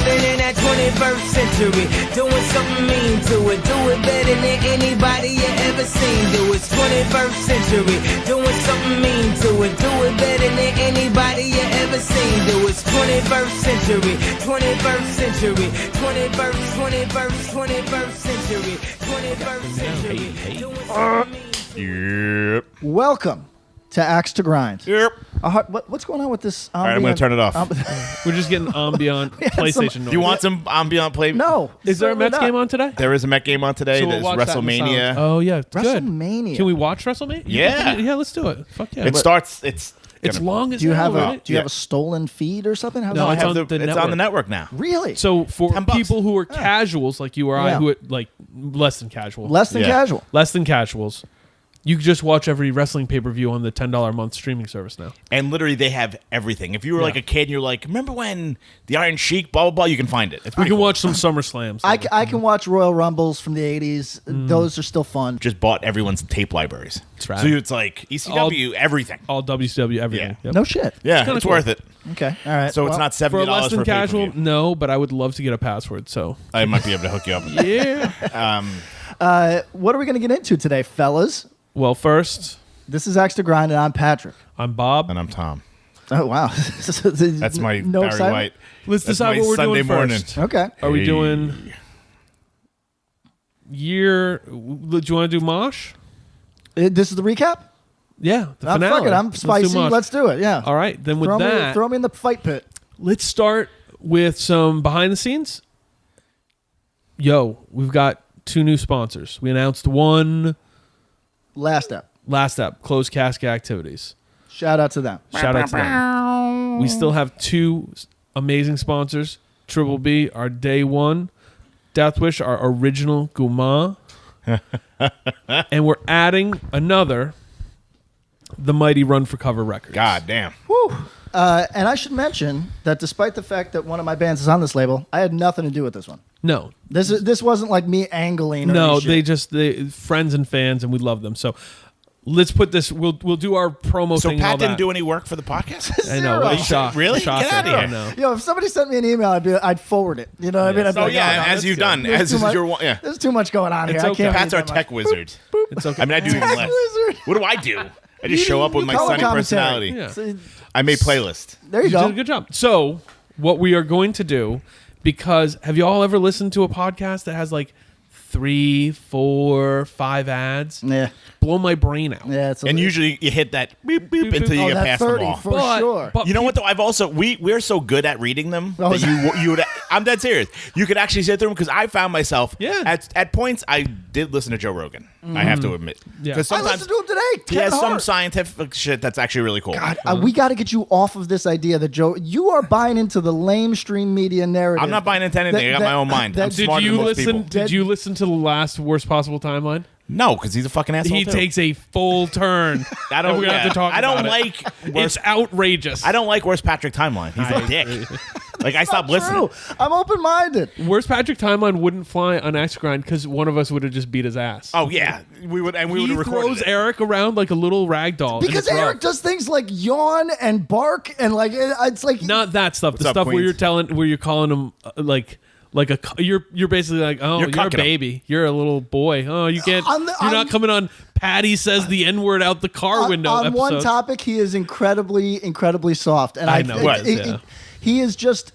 living in that 21st century. Doing something mean to it. Do it better than anybody you ever seen. Do it's 21st century. Doing something mean to it. Do it better than anybody you ever seen. Do it's 21st century. 21st century. 21st century. 21st century. Doing something mean to it. Yep. Welcome to Axe to Grind. Yep. What's going on with this? All right, I'm going to turn it off. We're just getting ambient PlayStation noise. Do you want some ambient play? No. Is there a certainly Mets not. game on today? There is a Met game on today. So we'll There's watch that in the WrestleMania. sound. Oh yeah, good. WrestleMania. Can we watch WrestleMania? Yeah. Yeah, let's do it. Fuck yeah. It starts. It's long as Do you hell, have right? Do you have a stolen feed or something? How's No, that? it's on the it's on network. the network now. Really? So for $10. people who are casuals like you or I, Yeah. who are like less than casual, Less than Yeah. casual. less than casuals, you can just watch every wrestling pay-per-view on the $10 a month streaming service now. And literally, they have everything. If you were like a kid and you're like, remember when the Iron Sheik, blah, blah, blah, you can find it. It's We pretty can cool. watch some SummerSlams. I can watch Royal Rumbles from the 80s. Those are still fun. Just bought everyone's tape libraries. That's right. So it's like ECW, everything. all WCW, everything. Yeah. Yep. No shit. Yeah, kinda it's cool. worth it. Okay. All right. So it's not $70 For a less than for a casual, pay-per-view. no, but I would love to get a password. So I might be able to hook you up. yeah. What are we going to get into today, fellas? Well, first, This is Axe to Grind, and I'm Patrick. I'm Bob. And I'm Tom. Oh, wow. That's my no Barry excitement? White. Let's That's decide my what we're Sunday doing morning. first. Okay. Are we Hey. doing year? Do you want to do MOSH? This is the recap? Yeah, the I'm finale. fucking. I'm Let's do spicy. MOSH. Let's do it. Yeah. All right, then with that, throw me in the fight pit. let's start with some behind the scenes. Yo, we've got 2 new sponsors. We announced one Last up. last up, closed casket activities. Shout out to them. Shout out to them. We still have 2 amazing sponsors. Triple B, our day one. Death Wish, our original Guma. And we're adding another, the mighty Run for Cover record. God damn. Whew. And I should mention that despite the fact that one of my bands is on this label, I had nothing to do with this one. No. This wasn't like me angling. Or No, any they shit. friends and fans, and we love them. So let's put this. We'll do our promo So thing. and all Pat didn't that. do any work for the podcast? I know. Zero. What a shock. Really? Shocker. Get outta here. I know. Yo, if somebody sent me an email, I'd forward it. You know what I mean? I'd be Oh, like, yeah, no, as that's you've too- done. there's As too is much- your... Yeah. There's too much going on here. It's I okay. can't Pat's read our that tech much. wizard. It's okay. I mean, I do even Tech less. wizard. What do I do? I just show up with my color sunny commentary. personality. Yeah. So, I made playlists. there you You did go. a good job. So what we are going to do, because have you all ever listened to a podcast that has like 3, 4, 5 ads? Yeah, Blow my brain out. yeah. It's a And usually you hit that beep, beep, until you oh, get that past 30 them all. for sure. But You know what though? I've also we're so good at reading them Oh, that you would. I'm dead serious. You could actually sit through them because I found myself Yeah. at points I did listen to Joe Rogan. I have to admit. Yeah. Because I sometimes listened to him today. he has Kevin some Hart. scientific shit that's actually really cool. God, we got to get you off of this idea that Joe, you are buying into the lamestream media narrative. I'm not buying into anything. I got my own mind. I'm that- did smarter you than most listen? people. Did you listen to the last worst possible timeline? No, because he's a fucking asshole. He too. takes a full turn. I don't. And we're gonna have to talk. I don't about it. like. It's Worst, outrageous. I don't like Worst Patrick timeline. He's a dick. Like I stopped listening. True. I'm open-minded. Worst Patrick timeline wouldn't fly on X Grind because one of us would have just beat his ass. Oh yeah, we would, and we would He have recorded throws it. Eric around like a little rag doll. and Because it's rough. Eric does things like yawn and bark and like it's like Not that stuff. The up, stuff where Queens? you're calling him like a you're basically like, oh, You're you're a cucking him. baby. You're a little boy. Oh, you can't. On the- you're on- not coming on. Patty says the N word out the car window. on one episodes. topic he is incredibly soft and I know. Yeah. he is just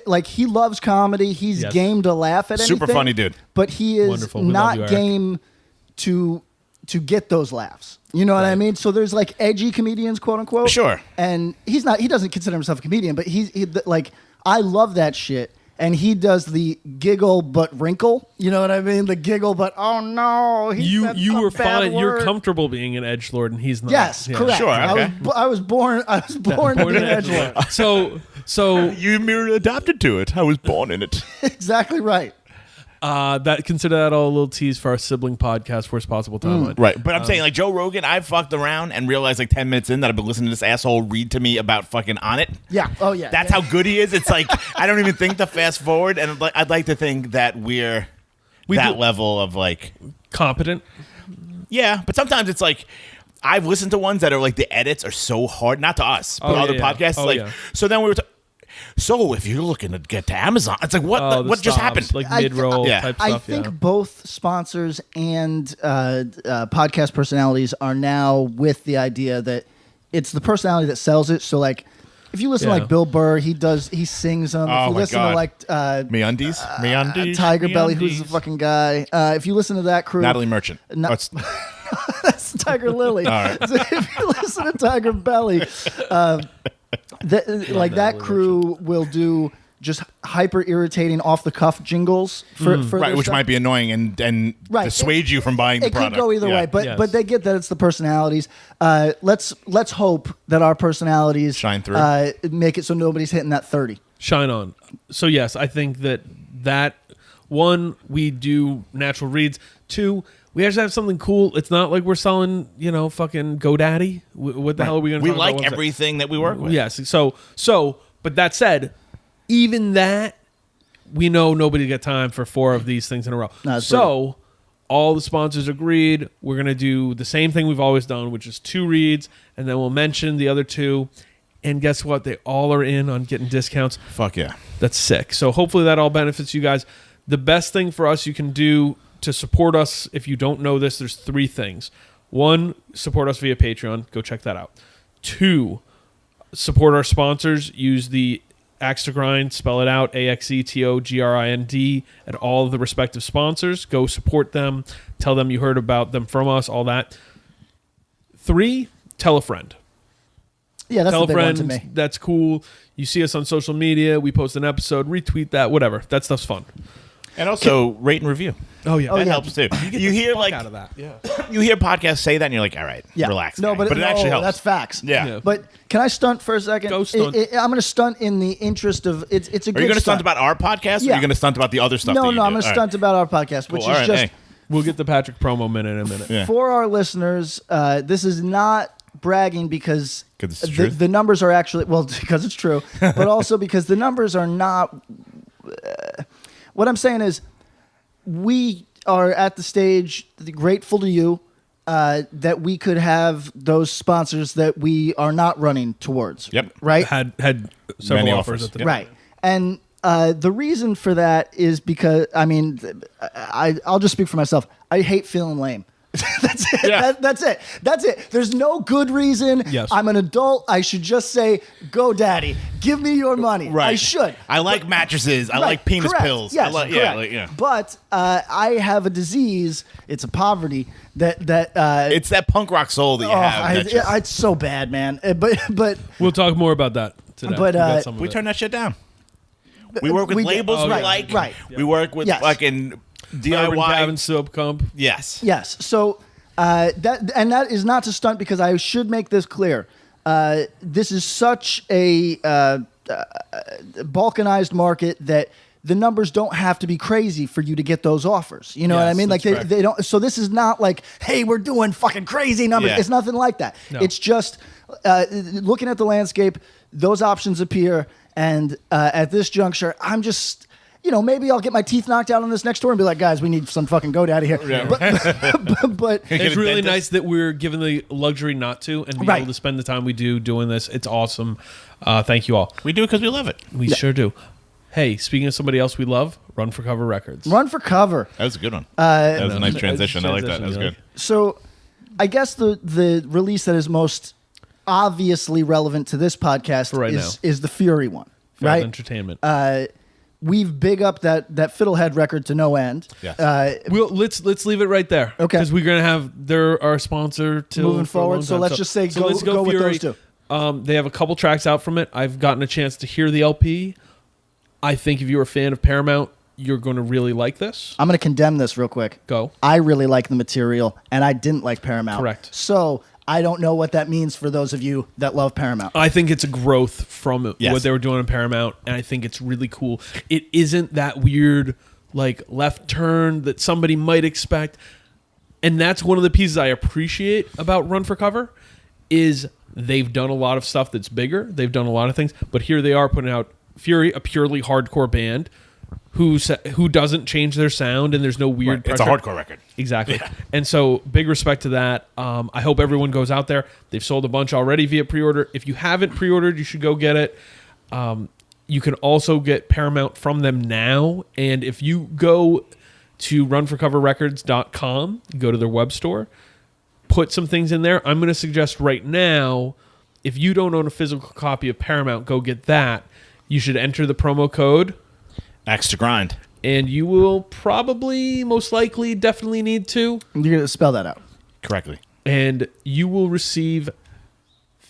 like he loves comedy. He's Yes. game to laugh at anything. Super funny dude. But he is Wonderful. We love not you, Eric. game to get those laughs. You know what I mean? So there's like edgy comedians, quote unquote. Sure. And he's not. He doesn't consider himself a comedian, but like I love that shit. And he does the giggle but wrinkle. You know what I mean? The giggle but oh no. He You said you a were bad fine. You're word. comfortable being an edgelord, and he's not. Yes, Yeah. correct. Sure, okay. I was born to be an edgelord. So You were adopted to it. I was born in it. Exactly right. that consider that all a little tease for our sibling podcast, Worst Possible Timeline. Right, but I'm saying like Joe Rogan, I fucked around and realized like 10 minutes in that I've been listening to this asshole read to me about fucking On It. Yeah. Oh yeah. That's how good he is. It's like I don't even think to fast forward, and I'd like to think that we're that do- level of like Competent. yeah. But sometimes it's like I've listened to ones that are like the edits are so hard, not to us, but Oh, yeah, other yeah. podcasts. Oh, like yeah. so then we were. so if you're looking to get to Amazon, it's like what Oh, the what just stops, happened? Like mid-roll Yeah. type I stuff. think yeah. both sponsors and podcast personalities are now with the idea that it's the personality that sells it. So like, if you listen to Yeah. like Bill Burr, he sings them. Oh If you my listen God. to like MeUndies, Tiger Belly, who's the fucking guy. If you listen to that crew, Natalie Merchant. No. Oh, it's- that's Tiger Lily. So if you listen to Tiger Belly, that crew will do just hyper irritating off the cuff jingles for right, their which stuff. might be annoying and Right. dissuade you from buying the It product. could go either Yeah. way, but Yes. but they get that it's the personalities. Let's hope that our personalities Shine through. Make it so nobody's hitting that 30. Shine on. So yes, I think that one, we do natural reads. Two, we actually have something cool. It's not like we're selling, fucking GoDaddy. What the hell are we going to We talk like about? everything that we work with. Yes. So, but that said, even that, we know nobody got time for 4 of these things in a row. No, that's So all the sponsors agreed. We're going to do the same thing we've always done, which is 2 reads, and then we'll mention the other 2. And guess what? They all are in on getting discounts. Fuck yeah. That's sick. So hopefully that all benefits you guys. The best thing for us you can do to support us, if you don't know this, there's 3 things. 1, support us via Patreon. Go check that out. 2, support our sponsors. Use the Axe to Grind, spell it out, AXETOGRIND, at all of the respective sponsors. Go support them. Tell them you heard about them from us, all that. 3, tell a friend. Yeah, that's Tell the a big one friend. to me. That's cool. You see us on social media. We post an episode. Retweet that. Whatever. That stuff's fun. And also rate and review. Oh yeah, That helps too. You hear like out of that. Yeah. you hear podcasts say that, and you're like, all right, Yeah. relax. No, guy. but it actually helps. That's facts. Yeah. Yeah. But can I stunt for a second? Go stunt. I'm going to stunt in the interest of it's a Are good you going to stunt about our podcast, or Yeah. are you going to stunt about the other stuff? No, that you no, I'm do? going to All stunt about our podcast, which Cool. is All right, just hey. We'll get the Patrick promo minute in a minute. Yeah. for our listeners. This is not bragging because 'Cause it's true. the numbers are actually because it's true, but also because the numbers are not. What I'm saying is, we are at the stage grateful to you that we could have those sponsors that we are not running towards. Yep. Right. Had several Many offers offers. at the Yep. Right. And the reason for that is because, I'll just speak for myself. I hate feeling lame. That's it. Yeah. That's it. That's it. There's no good reason. Yes. I'm an adult. I should just say, go daddy. Give me your money. Right. I should. I like mattresses. I Right, like penis correct. pills. Yes, I like, correct. yeah. But I have a disease. It's a poverty that It's that punk rock soul that you have. that just- it's so bad, man. But We'll talk more about that today. But, We got some of we it. turn that shit down. We work with we do. labels we Right, like. right. We work with Yes. fucking Urban DIY. Cabin Soap Comp. Yes. yes. So that is not to stunt because I should make this clear. This is such a balkanized market that the numbers don't have to be crazy for you to get those offers. You know what I Yes, mean? Like that's correct. they don't. So this is not like, hey, we're doing fucking crazy numbers. Yeah. It's nothing like that. No. It's just looking at the landscape. Those options appear, and at this juncture, I'm just. Maybe I'll get my teeth knocked out on this next tour and be like, guys, we need some fucking GoDaddy here. Yeah. But Get It's a really dentist. nice that we're given the luxury not to and be Right. able to spend the time we do doing this. It's awesome. Thank you all. We do it because we love it. We sure do. Hey, speaking of somebody else we love, Run for Cover Records. Run for cover. That was a good one. That was a nice no, transition. I like that. That was transition, good. So I guess the release that is most obviously relevant to this podcast For right is the Fury one, Fair right? Entertainment. We've big up that Fiddlehead record to no end. Yes. Let's leave it right there. Okay. Because we're gonna have they're our sponsor till Moving for a long forward, so time. let's just say go let's with Fury. those two. They have a couple tracks out from it. I've gotten a chance to hear the LP. I think if you're a fan of Paramount, you're going to really like this. I'm going to condemn this real quick. Go. I really like the material, and I didn't like Paramount. Correct. So I don't know what that means for those of you that love Paramount. I think it's a growth from Yes. what they were doing in Paramount, and I think it's really cool. It isn't that weird, like left turn that somebody might expect, and that's one of the pieces I appreciate about Run for Cover, is they've done a lot of stuff that's bigger. They've done a lot of things, but here they are putting out Fury, a purely hardcore band who doesn't change their sound, and there's no weird. It's a pressure. hardcore record. Exactly. And so big respect to that. I hope everyone goes out there. They've sold a bunch already via pre-order. If you haven't pre-ordered, you should go get it. You can also get Paramount from them now. And if you go to runforcoverrecords.com, go to their web store, put some things in there. I'm going to suggest right now, if you don't own a physical copy of Paramount, go get that. You should enter the promo code. Axe to grind. And you will probably, most likely, definitely need to. You're going to spell that out. Correctly. And you will receive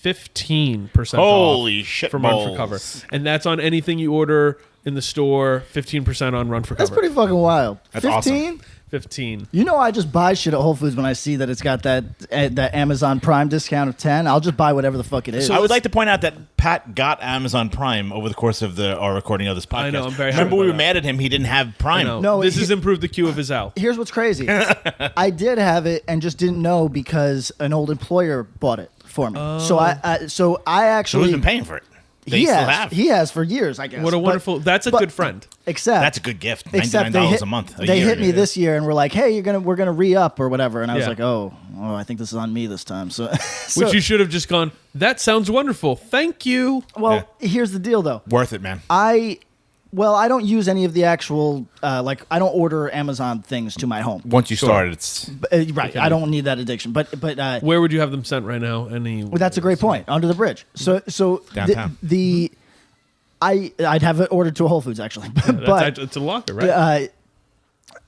15% Holy off shit from Run for balls. Cover. And that's on anything you order in the store, 15% on Run for Cover. That's pretty fucking wild. That's 15? awesome. 15. You know, I just buy shit at Whole Foods when I see that it's got that Amazon Prime discount of 10. I'll just buy whatever the fuck it is. I would like to point out that Pat got Amazon Prime over the course of our recording of this podcast. I know, I'm very happy Remember, we about were that. mad at him. He didn't have Prime. No, No, this he- has improved the queue of his Al. Here's what's crazy. I did have it and just didn't know because an old employer bought it for me. So I So actually who's been paying for it? They he still has. have. He has for years, I guess. What a But- wonderful. That's a but- good friend. Except That's a good gift. Except $99 a month. They year. hit me this year and were like, "Hey, we're gonna re-up or whatever," and I was Yeah. like, "Oh, I think this is on me this time." So, Which you should have just gone, that sounds wonderful. Thank you. well, here's the deal though. Worth it, man. I don't use any of the actual I don't order Amazon things to my home. Once you start, it's Right, I don't need that addiction. But Where would you have them sent right now? Any? well, that's a great point. Under the bridge. So Downtown. I'd have it ordered to a Whole Foods actually, but It's a locker, right?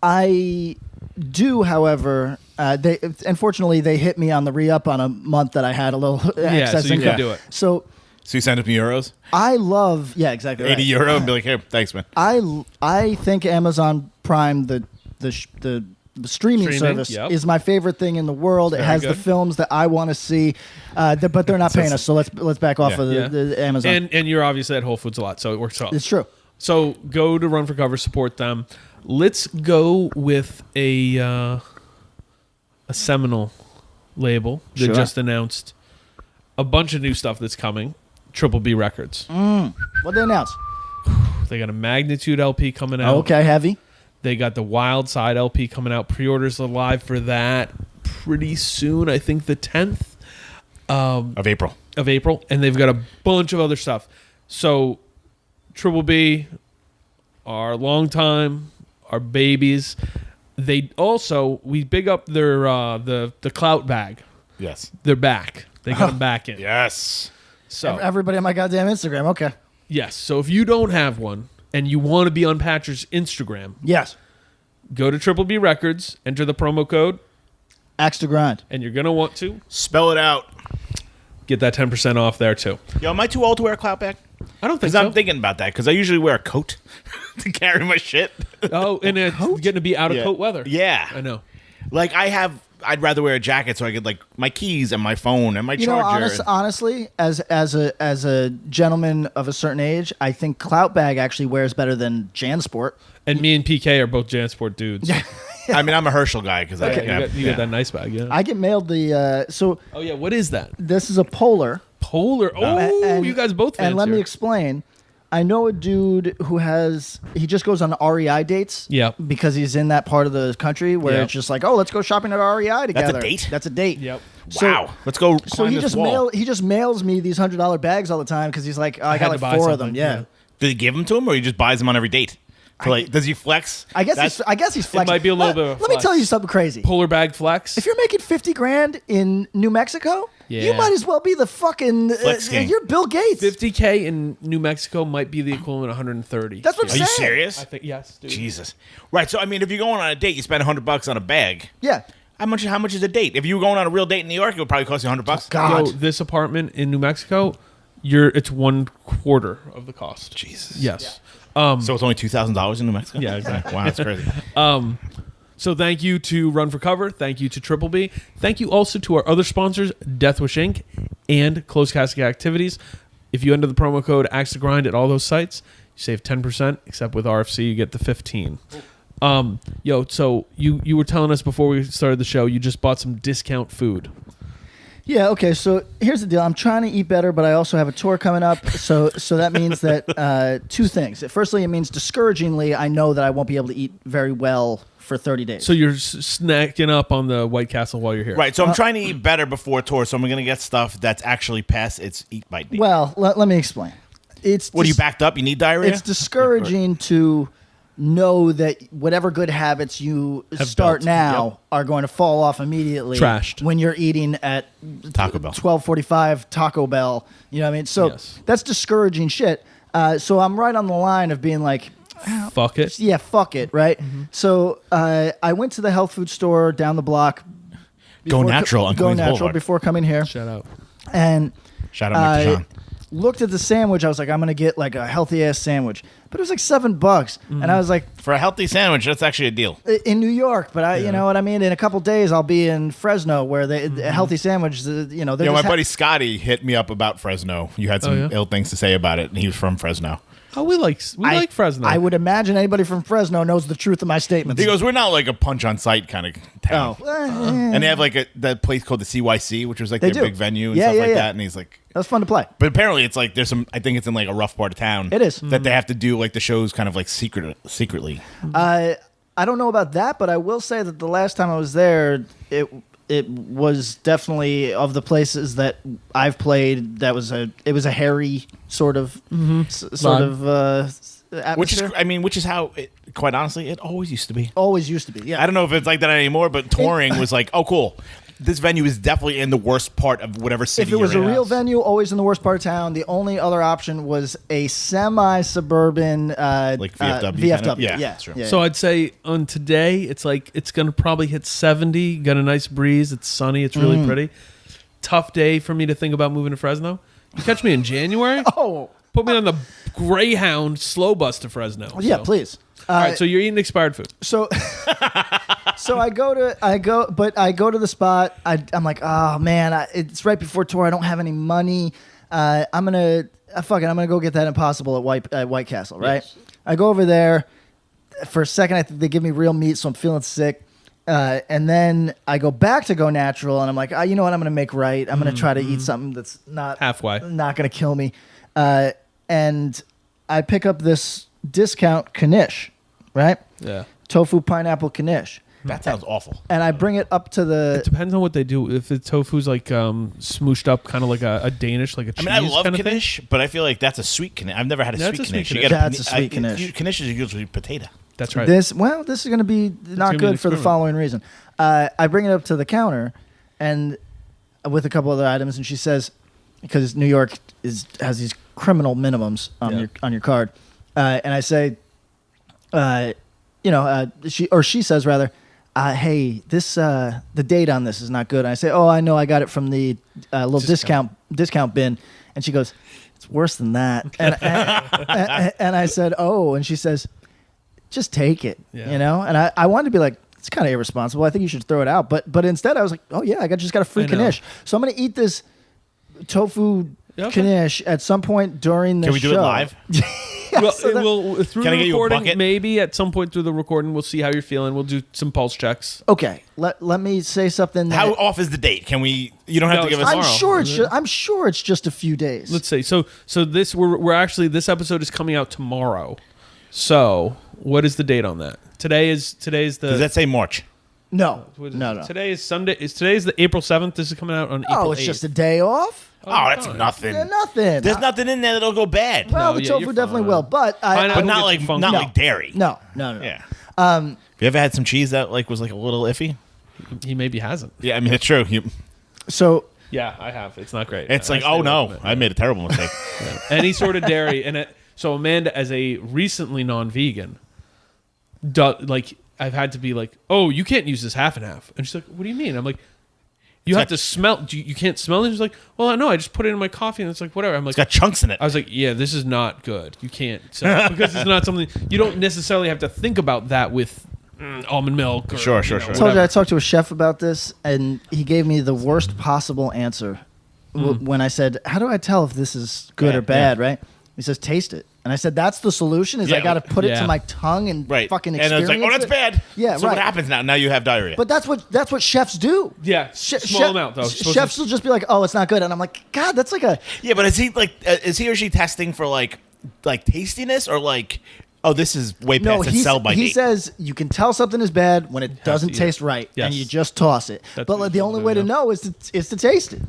I do, however, they unfortunately they hit me on the re-up on a month that I had a little excess so you income. can do it. So so you send them euros, I love, yeah, exactly, right. €80, and be like, "Hey, thanks, man." I think Amazon Prime, the streaming service, yep. is my favorite thing in the world. It Very has good. the films that I want to see, but they're not paying us, so let's back off Yeah. of the Amazon. And you're obviously at Whole Foods a lot, so it works out. It's true. So go to Run for Cover, support them. Let's go with a seminal label that Sure. just announced a bunch of new stuff that's coming. Triple B Records. What they announced? They got a Magnitude LP coming out. Okay, heavy. They got the Wild Side LP coming out. Pre-orders are live for that pretty soon. I think the 10th Of April. of April. And they've got a bunch of other stuff. So Triple B, our long time, our babies. They also, we big up their the clout bag. Yes. They're back. They got them back in. Yes. So Everybody on my goddamn Instagram. Okay. yes. So if you don't have one and you want to be on Patrick's Instagram, Yes. go to Triple B Records, enter the promo code, Axe to grind. and you're gonna want to Spell it out. get that 10% off there too. Yo, am I too old to wear a clout bag? I don't think Because so. I'm thinking about that. Because I usually wear a coat to carry my shit. Oh, and it's getting to be out of Yeah. coat weather. Yeah. I know. Like I'd rather wear a jacket so I could like my keys and my phone and my You know, charger. honestly, as a gentleman of a certain age, I think clout bag actually wears better than JanSport. And me and PK are both JanSport dudes. I mean, I'm a Herschel guy because You got that nice bag, yeah. I get mailed the so Oh yeah, what is that? this is a Polar. Polar. Oh, And- you guys both fancy. And let me explain. I know a dude who he just goes on REI dates. Yep. Because he's in that part of the country where Yep. it's just like, oh, let's go shopping at REI together. date? That's a date. Yep. Wow. Let's go So climb he this just wall. he just mails me these $100 bags all the time because he's like, oh, I had got to buy like 4 of them. something, Yeah. yeah. Did he give them to him or he just buys them on every date? So, like, does he flex? I guess That's- he's flexing. might be a little bit of a Let me flex. tell you something crazy. Polar bag flex. If you're making $50,000 in New Mexico, you Yeah. might as well be the fucking. Flex king. You're Bill Gates. 50K in New Mexico might be the equivalent of 130. That's what I'm Are you saying. serious? I think yes, dude. Jesus. Right. So I mean, if you're going on a date, you spend $100 on a bag. Yeah. How much is a date? If you were going on a real date in New York, it would probably cost you $100. God. Yo, this apartment in New Mexico, it's 1/4 of the cost. Jesus. Yes. So it's only $2,000 in New Mexico. Yeah, exactly. Wow, that's crazy. So thank you to Run for Cover. Thank you to Triple B. Thank you also to our other sponsors, Deathwish Inc. and Closed Casket Activities. If you enter the promo code Axe to Grind at all those sites, you save 10%, except with RFC, you get the 15. Yo, so you were telling us before we started the show, you just bought some discount food. Yeah. Okay. So here's the deal. I'm trying to eat better, but I also have a tour coming up. So that means that 2 things. Firstly, it means discouragingly, I know that I won't be able to eat very well for 30 days. So you're snacking up on the White Castle while you're here. Right. So I'm trying to eat better before tour. So I'm going to get stuff that's actually past its eat by date. Well, let me explain. it's What, are you backed up? You need diarrhea? It's discouraging to know that whatever good habits you start built. now are going to fall off immediately. Trashed. When you're eating at Taco Bell. 12:45 Taco Bell. You know what I mean? So Yes. that's discouraging shit. So I'm right on the line of being like, Fuck it. yeah, fuck it, right? So I went to the health food store down the block. Go Natural on Go Queens Natural Boulevard. before coming here. Shout out. And Shout out Mike DeJean. looked at the sandwich. I was like, I'm gonna get like a healthy ass sandwich, but it was like $7, and I was like, For a healthy sandwich, that's actually a deal. in New York. But you know what I mean. In a couple days, I'll be in Fresno, where a healthy sandwich. You know, they're My just buddy Scotty hit me up about Fresno. You had some yeah? ill things to say about it, and he was from Fresno. Oh, we like Fresno. I would imagine anybody from Fresno knows the truth of my statements. He goes, we're not like a punch on sight kind of town. And they have like that place called the CYC, which was like their do. big venue and Yeah, stuff yeah, like yeah. that. And he's like, That was fun to play. but apparently it's like there's some. I think it's in like a rough part of town. It is. that they have to do like the shows kind of like secretly. I don't know about that, but I will say that the last time I was there, it was definitely of the places that I've played. It was a hairy sort of atmosphere. Which is how, quite honestly, it always used to be. Always used to be. Yeah. I don't know if it's like that anymore, but touring was like, oh, cool. This venue is definitely in the worst part of whatever city If it was a you're in. real venue, always in the worst part of town. The only other option was a semi-suburban Like VFW. VFW. kind of? Yeah, yeah. that's true. Yeah. So I'd say on today, it's like it's gonna probably hit 70. Got a nice breeze. It's sunny. It's really pretty. Tough day for me to think about moving to Fresno. You catch me in January. oh Put me on the Greyhound slow bus to Fresno. yeah, So. please. All right, so you're eating expired food. So I go to the spot. I'm like, oh man, it's right before tour. I don't have any money. I'm gonna go get that Impossible at White Castle, right? Yes. I go over there. For a second, I think they give me real meat, so I'm feeling sick. And then I go back to Go Natural, and I'm like, you know what? I'm gonna make right. I'm gonna try to eat something that's not gonna kill me. And I pick up this discount knish, right? Yeah. Tofu pineapple knish. That sounds awful. And I bring it up to the. It depends on what they do. If the tofu's like smooshed up, kind of like a Danish, like a cheese. I mean, I love kind of knish, but I feel like that's a sweet knish. I've never had a That's sweet a sweet knish. You knish. get That's a sweet knish. Knish is usually potato. That's right. This is going to be not gonna be good an for the experiment. following reason. I bring it up to the counter, and with a couple other items, and she says, because New York has these criminal minimums on your card, and I say, she says rather, hey, this the date on this is not good. And I say, oh, I know, I got it from the little discount bin, and she goes, it's worse than that, and I said, oh, and she says, just take it, Yeah. you know, and I wanted to be like, it's kind of irresponsible. I think you should throw it out, but instead I was like, oh yeah, I just got a free I know. knish, so I'm gonna eat this tofu knish at some point during the show. Can we do it live? Well, through Can I the get you a recording, bucket? maybe at some point through the recording, we'll see how you're feeling. We'll do some pulse checks. Okay, let me say something. How off is the date? Can we? You don't have No, to give us. it's I'm sure it's just a few days. Let's see. So this we're actually, this episode is coming out tomorrow. So what is the date on that? Today's the. Does that say March? no. Today is Sunday. Today's the April 7th. This is coming out on April 8th. Oh, it's just a day off. Oh, that's fine. nothing. Yeah, nothing. There's nothing in there that'll go bad. Well, No, the yeah, tofu you're definitely fine. will, but Pineapple But not gets like funky. not like dairy. no. Yeah. Have you ever had some cheese that like was like a little iffy? He maybe hasn't. Yeah, I mean it's true. So Yeah, I have. It's not great. It's I like, stay oh away no, from it. I made a terrible mistake. Any sort of dairy, so Amanda, as a recently non-vegan, like I've had to be like, oh, you can't use this half and half, and she's like, what do you mean? I'm like, you have to smell. You can't smell it. She's like, well, no, I just put it in my coffee, and it's like whatever. I'm like, It's got chunks in it. I was like, yeah, this is not good. You can't because it's not something you don't necessarily have to think about that with almond milk. Or, Sure. I told you whatever. I talked to a chef about this, and he gave me the worst possible answer when I said, how do I tell if this is good or bad, right? He says, taste it. And I said, that's the solution, is I Yeah, got to put it yeah. to my tongue and Right. fucking And experience it's like, oh, that's it. bad. Yeah, So right. what happens now? Now you have diarrhea. But that's what chefs do. Yeah, small amount though. Supposed Chefs to- will just be like, oh, it's not good. And I'm like, God, that's like a... yeah, but is he or she testing for like tastiness or like, oh, this is way No, past its sell by he date? says you can tell something is bad when it doesn't eat taste it. right, Yes. and you just toss it. That's But what like, the you only do, way to yeah. know is to taste it.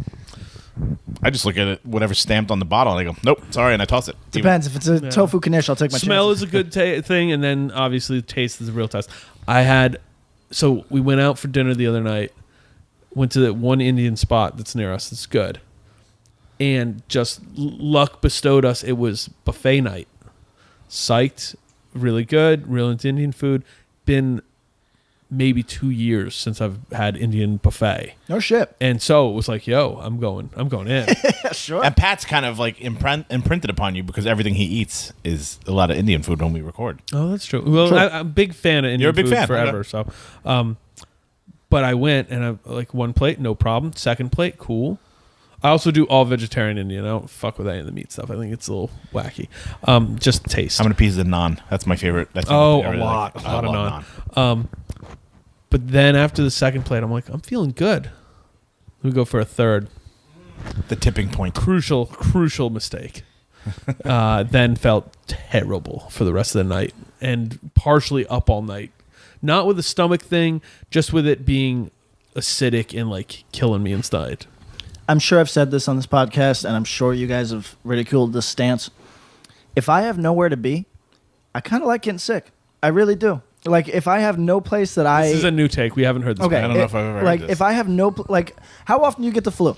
I just look at it, whatever's stamped on the bottle, and I go, nope, sorry, and I toss it. Depends. If it's a tofu knish, I'll take my Smell chances. is a good thing, and then obviously taste is a real test. So we went out for dinner the other night, went to that one Indian spot that's near us. It's good. And just luck bestowed us. It was buffet night. Psyched, really good, real into Indian food. Been maybe 2 years since I've had Indian buffet. No shit. And so it was like, yo, I'm going in. Yeah, sure. And Pat's kind of like imprinted upon you because everything he eats is a lot of Indian food when we record. Oh, that's true. Well, True. I'm a big fan of Indian You're a big food fan, forever. okay. So, but I went and I like one plate, no problem. Second plate, cool. I also do all vegetarian Indian. I don't fuck with any of the meat stuff. I think it's a little wacky. Just taste. How many pieces of naan? That's my favorite. That's Oh, I a really lot. like. A I lot of love naan. But then after the second plate, I'm like, I'm feeling good. Let me go for a third. The tipping point. Crucial mistake. Then felt terrible for the rest of the night and partially up all night. Not with the stomach thing, just with it being acidic and like killing me inside. I'm sure I've said this on this podcast, and I'm sure you guys have ridiculed this stance. If I have nowhere to be, I kind of like getting sick. I really do. Like, if I have no place that This is a new take. We haven't heard this. Okay, I don't know if I've ever heard like this. if I have no like, how often do you get the flu?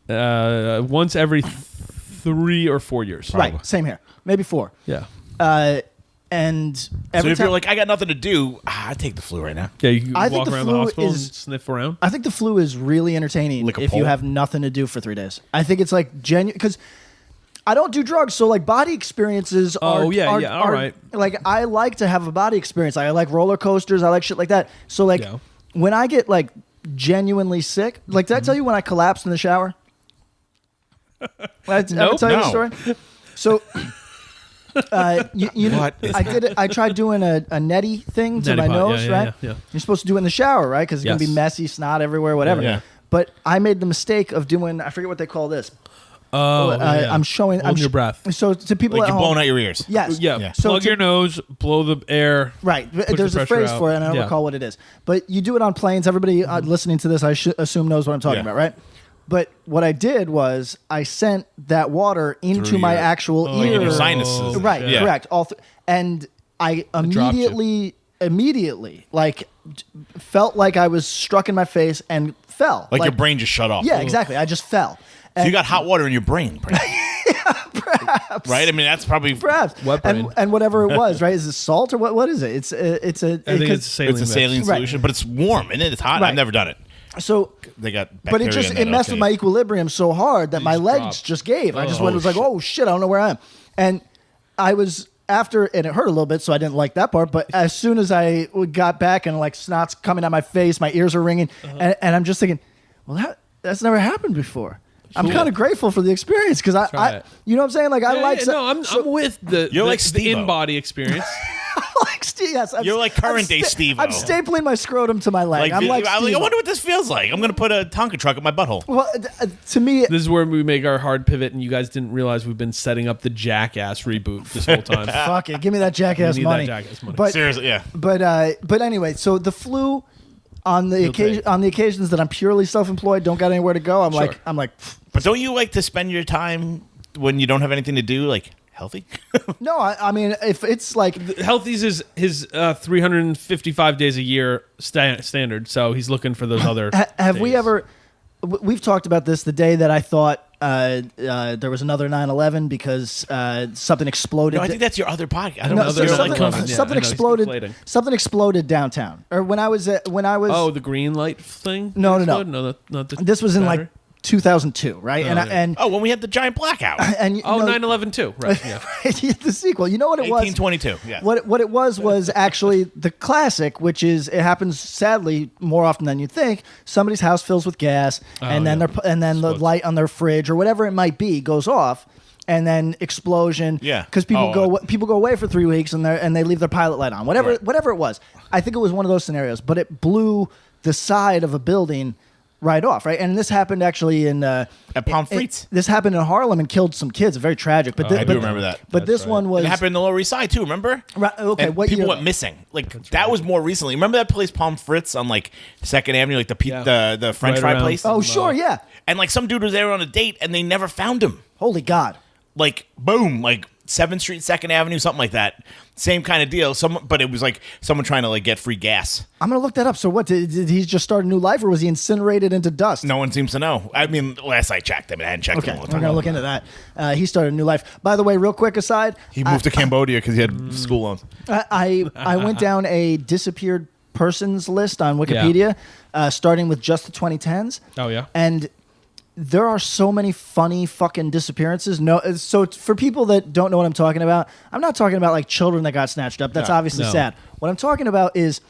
Once every 3 or 4 years. Right, same here, maybe 4. Yeah. And So every if time you're like, I got nothing to do, I take the flu right now. Yeah, you I think walk the around the flu hospital is- and sniff around. I think the flu is really entertaining Lick a if you pole? have nothing to do for 3 days. I think it's like genuine because I don't do drugs, so like body experiences are. Oh, yeah, yeah, all right. Like I like to have a body experience. I like roller coasters. I like shit like that. So like Yeah. when I get like genuinely sick, like did I tell you when I collapsed in the shower? Did I ever Nope. tell you the No. story? So. You know, What is I did it. I tried doing a neti thing to Neti my pot, nose, yeah, right? yeah. You're supposed to do it in the shower, right? Because it's gonna be Yes. messy, snot everywhere, whatever. Yeah. But I made the mistake of doing. I forget what they call this. Oh, yeah. I'm showing. Holding I'm your breath. So to people Like at you're home, blowing out your ears. yes, Yeah. Yeah. So Plug to- your nose, blow the air. Right. Push There's the a pressure phrase out. for it, and I don't Yeah. recall what it is. But you do it on planes. Everybody listening to this, I assume, knows what I'm talking Yeah. about, right? But what I did was I sent that water into Through my your- actual Oh, ear. your sinuses. Right. Yeah. Correct. And I dropped immediately, like, felt like I was struck in my face and fell. Like your brain just shut off. Yeah, exactly. I just fell. So you got hot water in your brain. Perhaps. Right? I mean, that's probably. Perhaps. Wet brain. And whatever it was, right? Is it salt or what is it? It's a. I think it's saline. It's a saline Right. solution, but it's warm and it's hot. Right. I've never done it. so. They got But it bacteria just in it that, messed okay. with my equilibrium so hard that my just legs dropped. just gave. I just Oh, went. It was like, shit. oh shit, I don't know where I am. And I was after, and it hurt a little bit, so I didn't like that part. But as soon as I got back and like snot's coming out my face, my ears are ringing, and I'm just thinking, well, that's never happened before. I'm kind of grateful for the experience because Try I it. you know what I'm saying? Like I like no, I'm with the You're the, like the Steve-O. in-body experience. like Steve. Yes, You're like current day Steve-O. I'm stapling my scrotum to my leg. I'm like I Steve-O. wonder what this feels like. I'm gonna put a Tonka truck in my butthole. Well, to me, This is where we make our hard pivot, and you guys didn't realize we've been setting up the Jackass reboot this whole time. fuck it. Give me that jackass We need that money. jackass money. But Seriously, yeah. But anyway, so the flu on the occasions that I'm purely self-employed, don't got anywhere to go. I'm like pfft. But don't you like to spend your time when you don't have anything to do, like healthy? No, I mean if it's like Healthy's his 355 days a year standard, so he's looking for those other. have we days. ever we've talked about this the day that I thought there was another 9/11 because something exploded. No, I think that's your other podcast. I don't No, know. so You're something, like, coming. Yeah, something I know, he's exploded. conflating. Something exploded downtown. Or when I was Oh, the green light thing? No. Not the this was in battery? like 2002, right? Oh, and yeah. and oh, when we had the giant blackout. and Oh, no, 9/11 too. Right. Yeah. the sequel. You know what it was? 1822. Yeah. What it was actually the classic, which is it happens sadly more often than you think. Somebody's house fills with gas, and then yeah. the Explodes. light on their fridge or whatever it might be goes off, and then explosion. Yeah. because people Oh, go away for 3 weeks and they leave their pilot light on. Whatever Right. it was, I think it was one of those scenarios. But it blew the side of a building right off, right? And this happened actually in At Palm Frites. this happened in Harlem and killed some kids. Very tragic. But I do remember that. But That's this right. one was It happened in the Lower East Side too. Remember? Right, okay, And what people year, went though? missing. Like that was more recently. Remember that place, Palm Fritz, on like Second Avenue, like the French Right fry around place. Oh, sure, yeah. And like some dude was there on a date, and they never found him. Holy God. Like boom, like 7th Street, 2nd Avenue, something like that. Same kind of deal. But it was like someone trying to like get free gas. I'm gonna look that up. So what did he just start a new life, or was he incinerated into dust? No one seems to know. I mean, last I checked, I hadn't checked Okay, in a long we're time. gonna look into that. He started a new life. By the way, real quick aside, He moved to Cambodia because he had school loans. I went down a disappeared persons list on Wikipedia, starting with just the 2010s. Oh, yeah? And there are so many funny fucking disappearances. No, so for people that don't know what I'm talking about, I'm not talking about like children that got snatched up. That's obviously no. sad. What I'm talking about is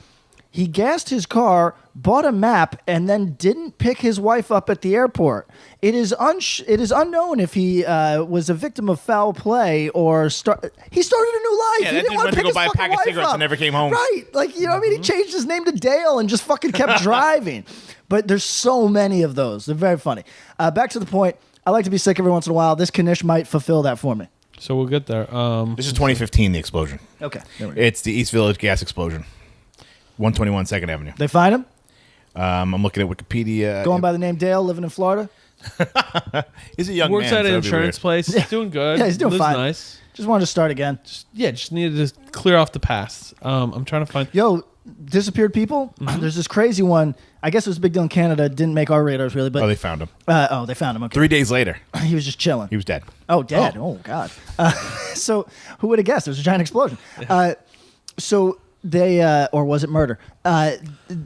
he gassed his car, bought a map, and then didn't pick his wife up at the airport. It is unknown if he was a victim of foul play or he started a new life. Yeah, he that didn't dude want went to to pick go his buy a fucking pack of wife cigarettes up. and never came home. Right, like you know what I mean. He changed his name to Dale and just fucking kept driving. But there's so many of those. They're very funny. Back to the point. I like to be sick every once in a while. This Kanish might fulfill that for me. So we'll get there. This is 2015, the explosion. Okay, there we go. It's the East Village gas explosion. 121 2nd Avenue. They find him I'm looking at Wikipedia. going by the name Dale, living in Florida. He's a young Works man. at so an that'd be insurance weird. place. He's doing good. Yeah, he's doing Lives fine. nice. Just wanted to start again. Just needed to clear off the past. I'm trying to find. Yo, disappeared people. There's this crazy one. I guess it was a big deal in Canada. Didn't make our radars really, but Oh, they found him. they found him. Okay, 3 days later, he was just chilling. he was dead. Oh, dead. Oh, God. So who would have guessed? There's a giant explosion. So they, or was it murder?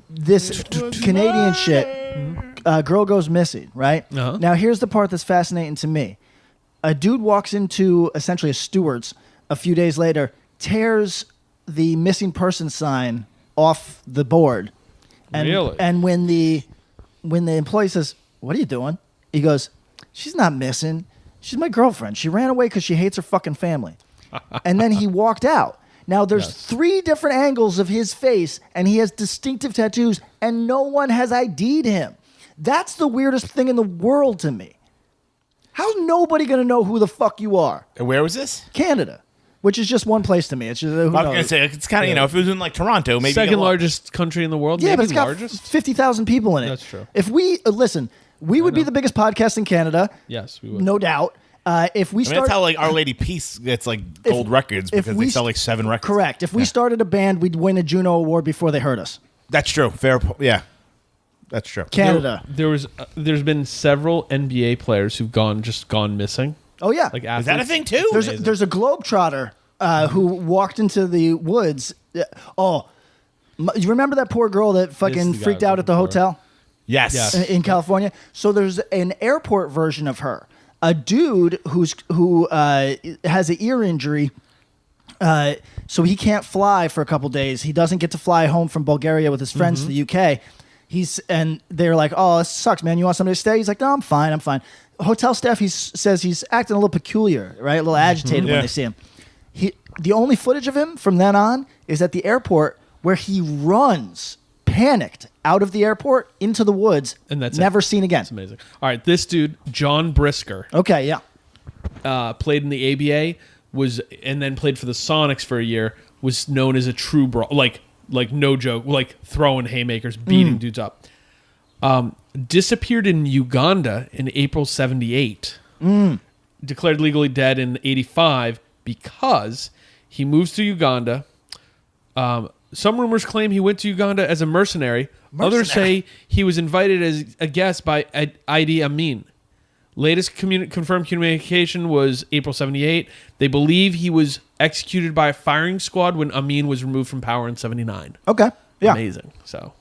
This Canadian shit, girl goes missing, right? Uh-huh. Now, here's the part that's fascinating to me. A dude walks into essentially a Stewart's a few days later, tears the missing person sign off the board. And, Really? And when the employee says, "What are you doing?" He goes, "She's not missing. She's my girlfriend. She ran away because she hates her fucking family." And then he walked out. Now there's 3 different angles of his face, and he has distinctive tattoos, and no one has ID'd him. That's the weirdest thing in the world to me. How's nobody gonna know who the fuck you are? And where was this? Canada, which is just one place to me. It's just who I was knows? going to say, it's kind of, if it was in like Toronto, maybe. Second you get a lot. largest country in the world. Yeah, maybe but it's got largest. 50,000 people in it. That's true. If we listen, we would be the biggest podcast in Canada. Yes, we would. No doubt. If we I mean, start, that's how like Our Lady Peace gets like gold records if because we they sell like 7 records. correct. If we started a band, we'd win a Juno Award before they hurt us. That's true. Yeah, that's true. Canada. There's been several NBA players who've gone missing. Oh yeah. Like Is that a athletes. thing too? There's a globetrotter who walked into the woods. You remember that poor girl that fucking the guy freaked I was out at the looking for. hotel Yes. Yes. in California? So there's an airport version of her. A dude who has an ear injury. So he can't fly for a couple days. He doesn't get to fly home from Bulgaria with his friends to the UK. And they're like, "Oh, this sucks, man. You want somebody to stay?" He's like, "No, I'm fine. Hotel staff says he's acting a little peculiar, right? A little agitated when Yeah. they see him. The only footage of him from then on is at the airport where he runs, panicked, out of the airport into the woods, And that's never seen again. It's amazing. All right, this dude, John Brisker, Okay, yeah. played in the ABA, and then played for the Sonics for a year. Was known as a true like no joke, like throwing haymakers, beating dudes up. Disappeared in Uganda in April '78. Declared legally dead in '85 because he moves to Uganda. Some rumors claim he went to Uganda as a mercenary. Others say he was invited as a guest by Idi Amin. Latest confirmed communication was April 78. They believe he was executed by a firing squad when Amin was removed from power in 79. Okay, yeah. Amazing. So,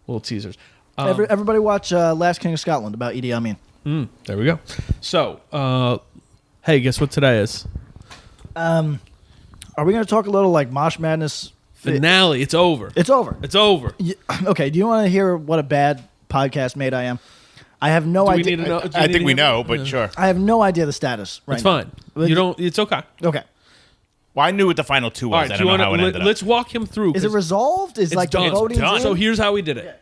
little teasers. Everybody watch Last King of Scotland about Idi Amin. There we go. So, hey, guess what today is? Are we going to talk a little like Mosh Madness? Finale. It's over. It's over. It's over. Okay, do you want to hear what a bad podcast mate I am? I have no Do we idea. need to know? I think we know, but sure. I have no idea the status right It's now. fine. You don't. It's okay. Okay. Well, I knew what the final 2 was. All right. I Do you don't know want how it to? ended up. Let's walk him through. Is it 'cause resolved? Is it's like done. the voting? done. So here's how we did it.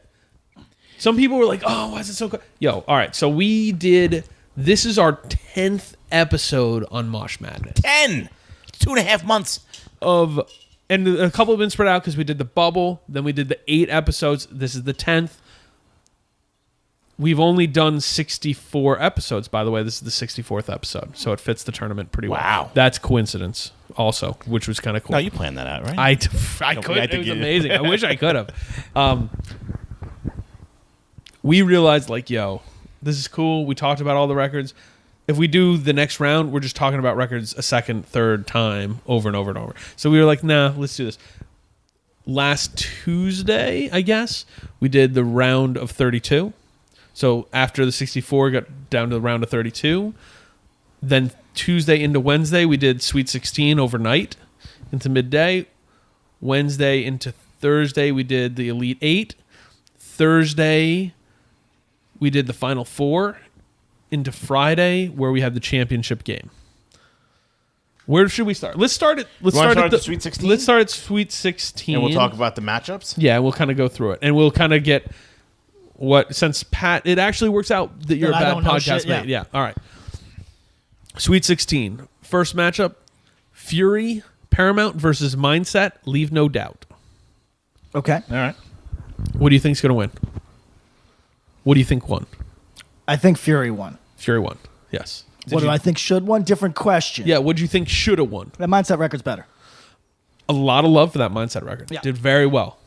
Some people were like, "Oh, why is it so good?" Yo, all right. So we did. This is our 10th episode on Mosh Madness. 10, 2.5 months. And a couple have been spread out because we did the bubble. Then we did the 8 episodes. This is the 10th. We've only done 64 episodes, by the way. This is the 64th episode, so it fits the tournament pretty well. Wow. That's coincidence also, which was kind of cool. No, you planned that out, right? I could. It was amazing. I wish I could have. We realized, like, yo, this is cool. We talked about all the records. If we do the next round, we're just talking about records a second, third time over and over and over. So we were like, nah, let's do this. Last Tuesday, I guess, we did the round of 32. So after the 64, got down to the round of 32. Then Tuesday into Wednesday, we did Sweet 16 overnight into midday. Wednesday into Thursday, we did the Elite 8. Thursday, we did the Final 4 into Friday, where we had the championship game. Where should we start? Let's start at the Sweet 16? Let's start at Sweet 16. And we'll talk about the matchups. Yeah, we'll kind of go through it, and we'll kind of get since Pat. It actually works out that you're a bad podcast mate. Yeah. All right. Sweet 16. First matchup: Fury Paramount versus Mindset. Leave no doubt. Okay. All right. What do you think's going to win? What do you think won? I think Fury won. Fury won. Yes. What do I think should won? Different question. Yeah. What do you think should have won? That Mindset record's better. A lot of love for that Mindset record. Yeah. Did very well.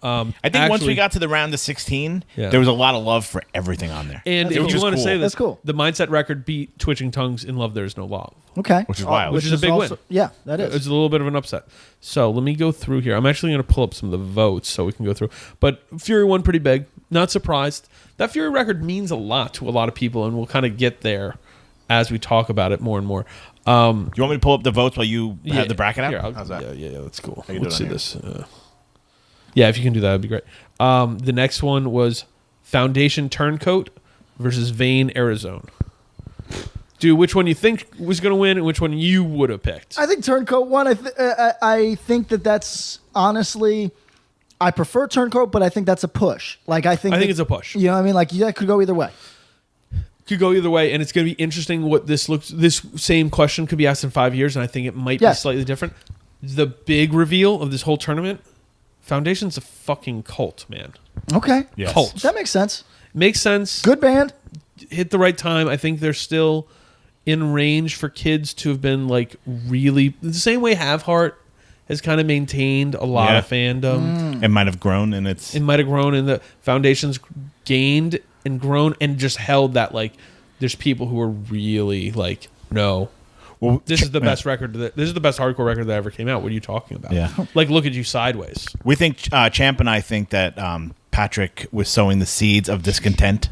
I think once we got to the round of 16, Yeah. there was a lot of love for everything on there. And That's if cool. you want to Cool. say this, That's cool. the Mindset record beat Twitching Tongues in Love There Is No Law. Okay. Which is wild. Which is a big win. Yeah, that is. It's a little bit of an upset. So let me go through here. I'm actually going to pull up some of the votes so we can go through. But Fury won pretty big. Not surprised. That Fury record means a lot to a lot of people, and we'll kind of get there as we talk about it more and more. Do you want me to pull up the votes while you have the bracket out? Here, How's that? Yeah, that's cool. I can do Let's it see on this. Yeah, if you can do that, that'd be great. The next one was Foundation Turncoat versus Vane Arizona. Dude, which one you think was going to win and which one you would have picked? I think Turncoat won. I think that's honestly, I prefer Turncoat, but I think that's a push. Like I think it's a push. You know what I mean? Like that could go either way. Could go either way, and it's going to be interesting what this looks. This same question could be asked in 5 years, and I think it might be slightly different. The big reveal of this whole tournament: Foundation's a fucking cult, man. Okay. Yes. Cult. That makes sense. Makes sense. Good band. Hit the right time. I think they're still in range for kids to have been like really the same way Have Heart has kind of maintained a lot of fandom. It might have grown in its... It might have grown, and the Foundation's gained and grown and just held that like there's people who are really like, no, Well, this is the best record. This is the best hardcore record that ever came out. What are you talking about? Yeah. Like, look at you sideways. We think, Champ and I think that Patrick was sowing the seeds of discontent.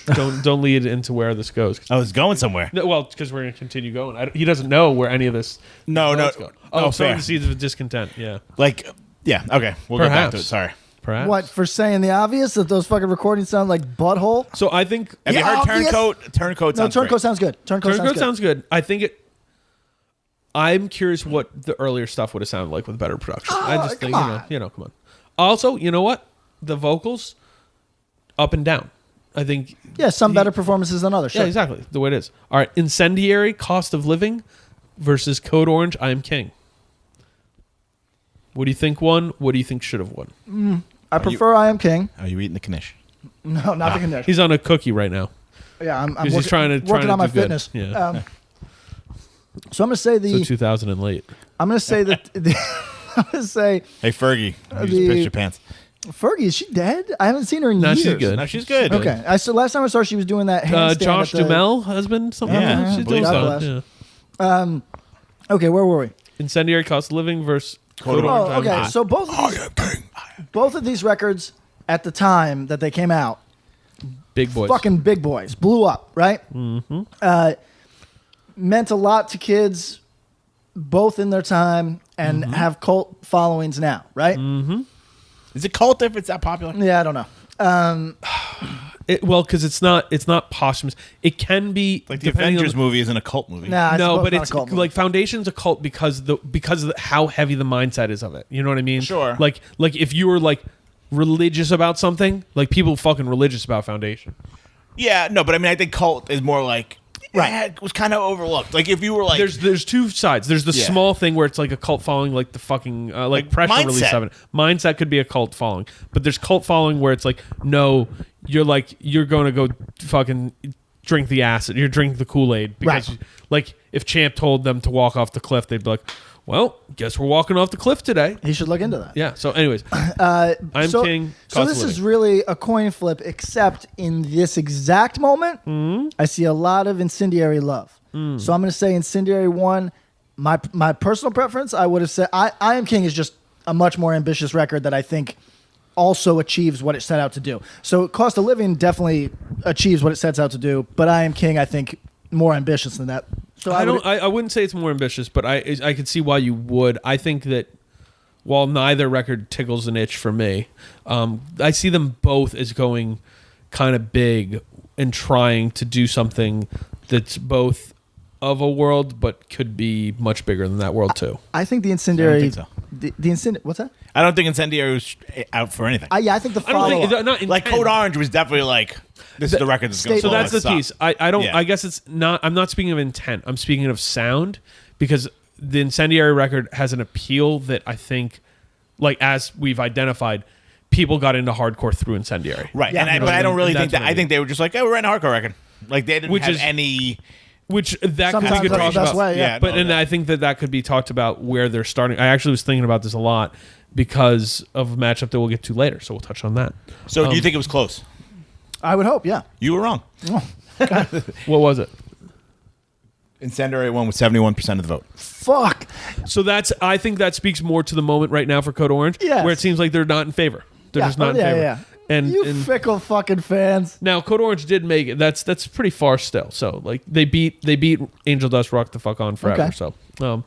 Don't lead into where this goes. I was going somewhere. No, well, because we're going to continue going. He doesn't know where any of this. No. Go. Oh, No, sowing fair. the seeds of discontent. Yeah, Like, yeah, okay. We'll go back to it. Perhaps. Sorry. perhaps. What, for saying the obvious that those fucking recordings sound like butthole? So I think Have you Yeah, heard obvious. Turncoat? Turncoat No, sounds Turncoat great. sounds good. Turncoat sounds good. I think it. I'm curious what the earlier stuff would have sounded like with better production. I just think come come on. Also, you know what? The vocals, up and down. I think. Yeah, some better performances than others. Sure. Yeah, exactly the way it is. All right, Incendiary, Cost of Living, versus Code Orange, I Am King. What do you think won? What do you think should have won? I prefer I Am King. Are you eating the Knish? No, not the condition. He's on a cookie right now. Yeah, I'm He's working, trying to on my do good. fitness. Yeah. So I'm gonna say So 2000 and late. I'm gonna say that I'm gonna say Hey, Fergie. You just the- pissed your pants. Fergie, is she dead? I haven't seen her in No, years. she's good. No, she's good. Okay, I saw last time I saw her, she was doing that handstand. Josh at the- Duhamel husband, something Yeah, like that. I She's believe doing so. something. God Yeah. Okay, where were we? Incendiary, Cost of Living versus Code Code Orange. Oh, I Am okay. King. So both of these records at the time that they came out, Big boys. fucking big boys, blew up, right? Mm-hmm. Meant a lot to kids, both in their time and Mm-hmm. have cult followings now, right? Is it cult if it's that popular? Yeah, I don't know. Well, because it's not posthumous. It can be Like the depending on Avengers movie isn't a cult movie. Nah, I No, suppose but not a it's cult movie. like Foundation's a cult because of how heavy the mindset is of it. You know what I mean? Sure. Like if you were like religious about something, like people fucking religious about Foundation. Yeah, no, but I mean, I think cult is more like it was kind of overlooked. Like if you were like, There's two sides. There's the Yeah. small thing where it's like a cult following, like the fucking like pressure Mindset. release 7. Mindset could be a cult following, but there's cult following where it's like, no, you're going to go fucking drink the acid. You're drinking the Kool-Aid because Right. like if Champ told them to walk off the cliff, they'd be like, well, guess we're walking off the cliff today. He should look into that. Yeah. So, anyways, I'm so, king. So cost this of is living. really a coin flip, except in this exact moment, I see a lot of incendiary love. So I'm going to say incendiary 1. My personal preference, I would have said I Am King is just a much more ambitious record that I think also achieves what it set out to do. So Cost of Living definitely achieves what it sets out to do, but I Am King, I think, more ambitious than that. So I wouldn't say it's more ambitious, but I could see why you would. I think that while neither record tickles an itch for me, I see them both as going kind of big and trying to do something that's both of a world but could be much bigger than that world too. I think the incendiary. think so. The what's that? I don't think Incendiary was out for anything. Yeah, I think the I don't follow. think it's not Like intent. Code Orange was definitely like, this is the record that's going to So So that's the piece. I don't. Yeah. I guess it's not. I'm not speaking of intent. I'm speaking of sound because the Incendiary record has an appeal that I think, like as we've identified, people got into hardcore through Incendiary. Right. Yeah. But I don't really That's think that. what I I think they were just like, hey, we're writing a hardcore record. Like they didn't Which have is- any. Which that Sometimes could be that's talked the best about. way. Yeah. But no, and that- I think that could be talked about where they're starting. I actually was thinking about this a lot because of a matchup that we'll get to later. So we'll touch on that. So do you think it was close? I would hope, yeah. You were wrong. What was it? Incendiary won with 71% of the vote. Fuck. So I think that speaks more to the moment right now for Code Orange, Yes. where it seems like they're not in favor. They're just not in favor. Yeah. And, You and fickle fucking fans. now Code Orange did make it. That's pretty far still. So like they beat Angel Dust Rock the fuck on forever. Okay. So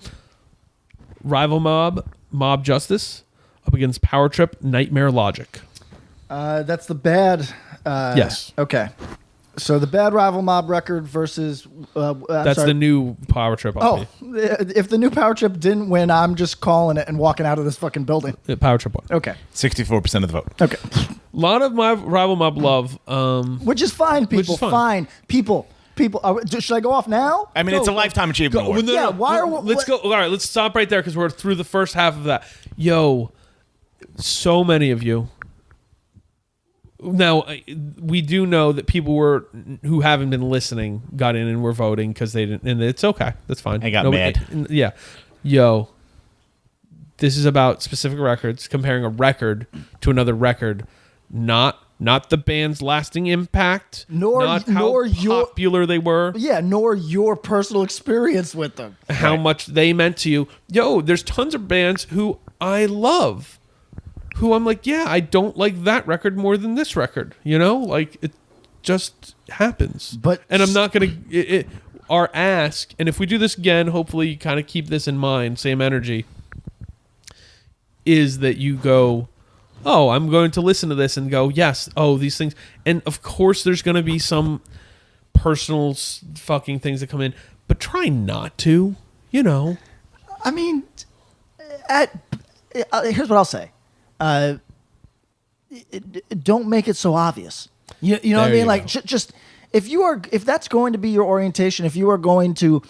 Rival Mob Justice up against Power Trip Nightmare Logic. That's the bad. Yes. Okay. So the bad Rival Mob record versus. That's the new Power Trip. Oh, if the new Power Trip didn't win, I'm just calling it and walking out of this fucking building. The Power Trip one. Okay. 64% of the vote. Okay. A lot of my Rival Mob love. Which is fine, people. Which is fine. Fine. People. Should I go off now? I mean, it's a lifetime achievement award. Yeah, why are we- Let's go. All right, let's stop right there because we're through the first half of that. Yo, so many of you. Now we do know that people who haven't been listening got in and were voting because they didn't, and it's okay. That's fine. I got mad. Yeah, yo, this is about specific records, comparing a record to another record, not the band's lasting impact, Nor not how your- popular they were. Yeah, nor your personal experience with them. How much they meant to you. Yo, there's tons of bands who I love, who I'm like, yeah, I don't like that record more than this record. You know, like it just happens. And I'm not gonna. Our ask, and if we do this again, hopefully you kind of keep this in mind. Same energy. Is that you go? Oh, I'm going to listen to this and go, yes. Oh, these things, and of course, there's going to be some personal fucking things that come in, but try not to. You know. I mean, here's what I'll say. Don't make it so obvious. You know what I There mean? you Like go. just if that's going to be your orientation, if you are going to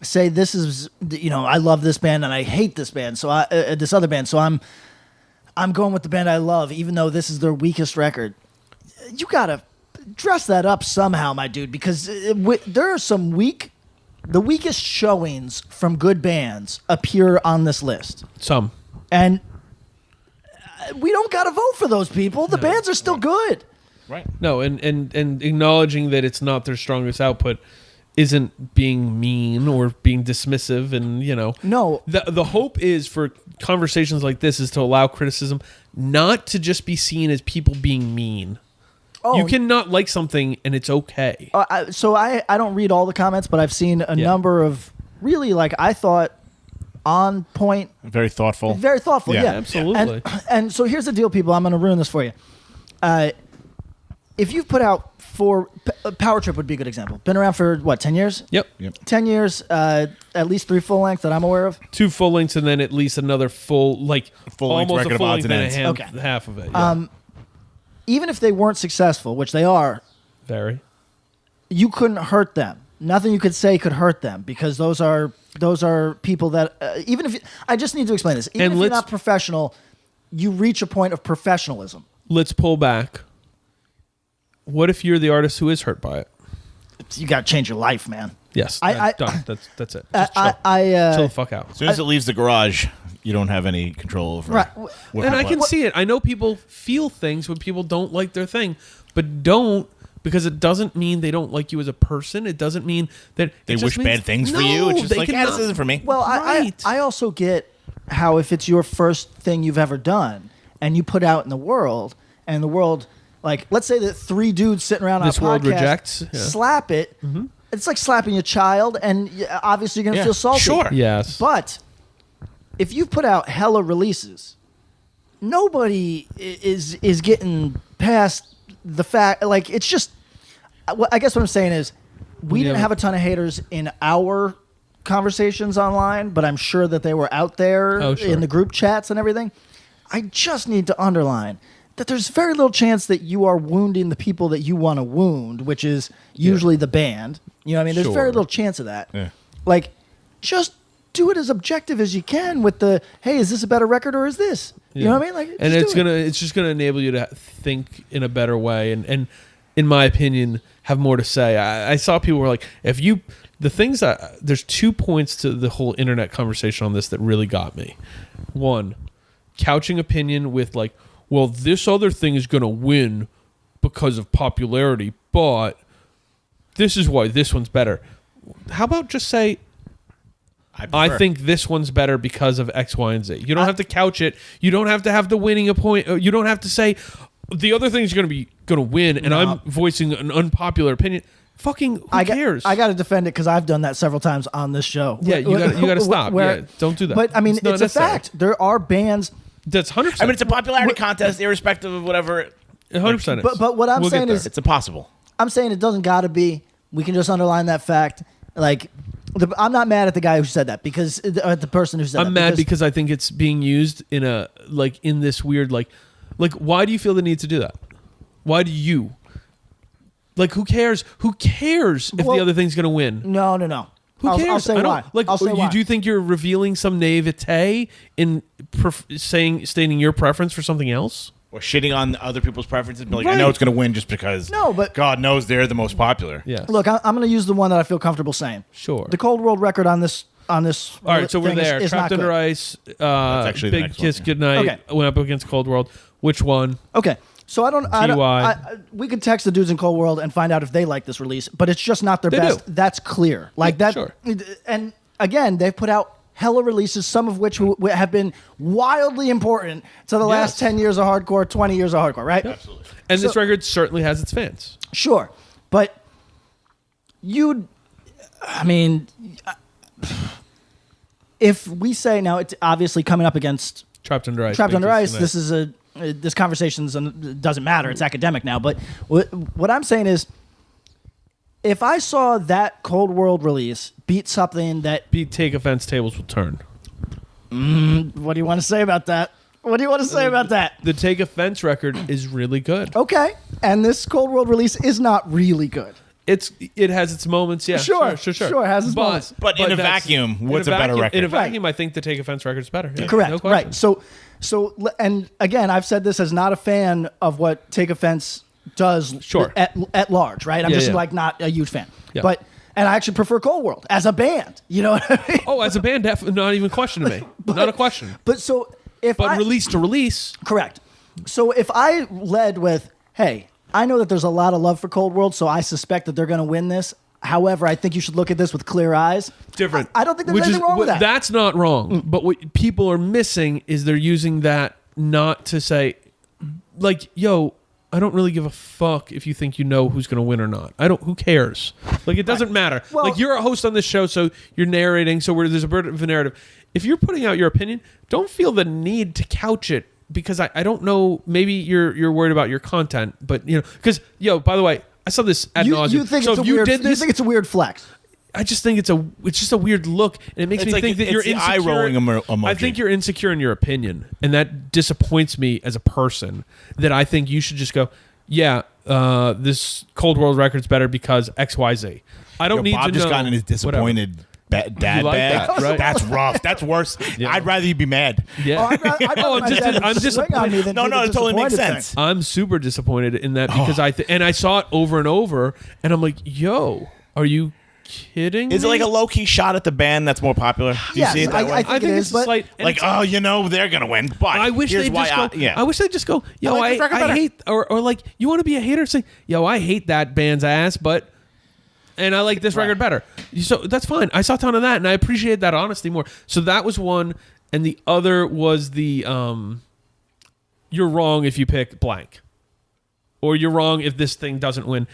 say this is I love this band and I hate this band, so this other band, so I'm going with the band I love, even though this is their weakest record. You gotta dress that up somehow, my dude, because there are some the weakest showings from good bands appear on this list. Some. And we don't got to vote for those people. The bands are still good. Right. No, and acknowledging that it's not their strongest output isn't being mean or being dismissive, and No. The hope is for conversations like this is to allow criticism not to just be seen as people being mean. Oh, You can not like something and it's okay. So I don't read all the comments, but I've seen a number of really, like, I thought on point, Very thoughtful. very thoughtful. Yeah, Yeah, absolutely. And so here's the deal, people. I'm going to ruin this for you. If you've put out Power Trip would be a good example. Been around for what, 10 years? Yep. 10 years, at least 3 full lengths that I'm aware of. 2 full lengths and then at least another full Full-length almost record a of full odds length and and ends. Okay. half of it. Yeah. even if they weren't successful, which they are, Very. you couldn't hurt them. Nothing you could say could hurt them because those are people that even if I just need to explain this. Even And if you're let's- not professional, you reach a point of professionalism. Let's pull back. What if you're the artist who is hurt by it? You got to change your life, man. Yes. I- done. That's it. Just chill. Chill the fuck out. As soon as it leaves the garage, you don't have any control over. Right. And I can see it. I know people feel things when people don't like their thing, but don't, because it doesn't mean they don't like you as a person. It doesn't mean that They it just wish means- bad things for you. It's just they like, cannot- this isn't for me. Well, Right. I also get how if it's your first thing you've ever done and you put out in the world, and the world, like, let's say that 3 dudes sitting around This on a world podcast rejects, yeah. slap it. It's like slapping a child, and obviously you're going to Yeah, feel salty. sure. Yes. But if you've put out hella releases, nobody is getting past the fact. Like, it's just. I guess what I'm saying is, we didn't Yeah. have a ton of haters in our conversations online, but I'm sure that they were out there Oh, sure. in the group chats and everything. I just need to underline that there's very little chance that you are wounding the people that you want to wound, which is usually the band. You know what I mean? There's very Sure. little chance of that. Yeah. Like, just do it as objective as you can with the, hey, is this a better record or is this? You know what I mean? Like, and just do it. it's just gonna enable you to think in a better way, and in my opinion, have more to say. I saw people were like, if you the things that there's 2 points to the whole internet conversation on this that really got me. One, couching opinion with like, well, this other thing is gonna win because of popularity, but this is why this one's better. How about just say, I think this one's better because of X, Y, and Z. You don't have to couch it. You don't have to have the winning a point. You don't have to say the other thing's going to win, and I'm voicing an unpopular opinion. Fucking who cares? I got to defend it because I've done that several times on this show. Yeah, you got to stop. Yeah, don't do that. But I mean, It's not it's a necessary. fact. There are bands. That's 100%. I mean, it's a popularity contest, irrespective of whatever. 100%. But what I'm We'll saying get is, there. It's impossible. I'm saying it doesn't got to be. We can just underline that fact. Like, I'm not mad at the guy who said that because the person who said that. I'm mad because I think it's being used in a in this weird like why do you feel the need to do that? Why do you? Like, who cares? Who cares if Well, the other thing's going to win? No. Who cares? I'll say I don't, why. Like, I'll say why. do you think you're revealing some naivete in stating your preference for something else? Or shitting on other people's preferences. Be like, I Right. know it's going to win just because. No, but- God knows they're the most popular. Yeah. Look, I'm going to use the one that I feel comfortable saying. Sure. The Cold World record on this. All right, so we're thing there. Is Trapped not Under good. Ice, actually the Big next one, Kiss yeah. Goodnight, Okay. went up against Cold World. Which one? Okay, so I don't. TUI. We could text the dudes in Cold World and find out if they like this release, but it's just not their They best. do. That's clear. Like Yeah, that. sure. And again, they've put out hella releases, some of which have been wildly important to the last Yes. 10 years of hardcore, 20 years of hardcore, right? Absolutely. And this So- record certainly has its fans. Sure, but I mean, if we say now, it's obviously coming up against Trapped Under Ice. Trapped Big Under Kiss Ice. Goodnight. This is this conversation's it doesn't matter. It's academic now. But what I'm saying is, if I saw that Cold World release beat something that, Take Offense, Tables Will Turn. what do you want to say about that? What do you want to say about that? The Take Offense record is really good. Okay, and this Cold World release is not really good. It has its moments, yeah. Sure, Sure. it has its moments. But in a that's- vacuum, in what's a better vacuum- record? In a Right. vacuum, I think the Take Offense record is better. Yeah, Correct. no question. Right. So, and again, I've said this as not a fan of what Take Offense does Sure. at large, right? I'm Yeah, just yeah. like not a huge fan. Yeah. But and I actually prefer Cold World as a band. You know what I mean? Oh, as a band, not even a question to me. Not a question. But so if But I, release to release, correct. So if I led with, hey, I know that there's a lot of love for Cold World, so I suspect that they're going to win this. However, I think you should look at this with clear eyes. different. I don't think there's anything wrong with that. That's not wrong. But what people are missing is they're using that not to say, like, yo, I don't really give a fuck if you think you know who's going to win or not. Who cares? Like, it doesn't matter. Well- Like, you're a host on this show, so you're narrating, so there's a bit of a narrative. If you're putting out your opinion, don't feel the need to couch it because I don't know, maybe you're worried about your content, but, because, by the way, I saw this ad nauseam. You think so it's a if you weird? did You this, think it's a weird flex? I just think it's just a weird look, and it makes It's me like think that it's you're the insecure. eye-rolling emoji. I think you're insecure in your opinion, and that disappoints me as a person. That I think you should just go, yeah, this Cold World record's better because X, Y, Z. I don't need Bob to just know. got in his disappointed dad You like bag. that, right? That's rough. That's worse. Yeah. I'd rather you be mad. Yeah. I'd rather my dad I'm swing on me disappointed. than No, do the it totally makes disappointed sense. thing. I'm super disappointed in that because and I saw it over and over, and I'm like, yo, are you kidding Is it me? like a low key shot at the band that's more popular? Do you Yes, see it that way? I think it is, it's but a slight. and Like, it's- oh, they're gonna win. But I wish here's they'd why just go. yeah. I wish they'd just go. Yo, like this record I better." hate, or like, you want to be a hater? Say, yo, I hate that band's ass, but. And I like this record better. So that's fine. I saw a ton of that, and I appreciate that honesty more. So that was one, and the other was the you're wrong if you pick blank, or you're wrong if this thing doesn't win,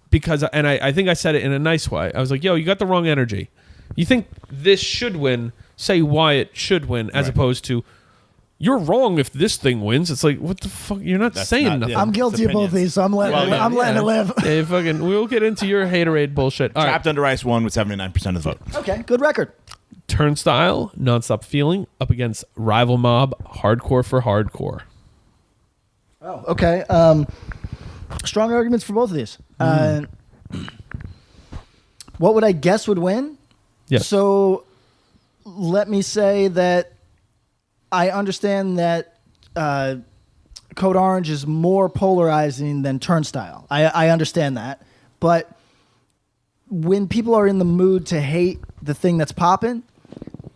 because and I think I said it in a nice way. I was like, yo, you got the wrong energy. You think this should win? Say why it should win, as opposed to you're wrong if this thing wins. It's like, what the fuck? You're not saying not- nothing. yeah. I'm guilty of both opinions. these, so I'm letting I'm letting it live. Yeah, you fucking. We'll get into your haterade bullshit. All right. Trapped Under Ice won with 79% of the vote. Okay, good record. Turnstile, Nonstop Feeling, up against Rival Mob, Hardcore for Hardcore. Oh, okay. Strong arguments for both of these. What would I guess would win? Yes. So let me say that I understand that Code Orange is more polarizing than Turnstile. I understand that. But when people are in the mood to hate the thing that's popping,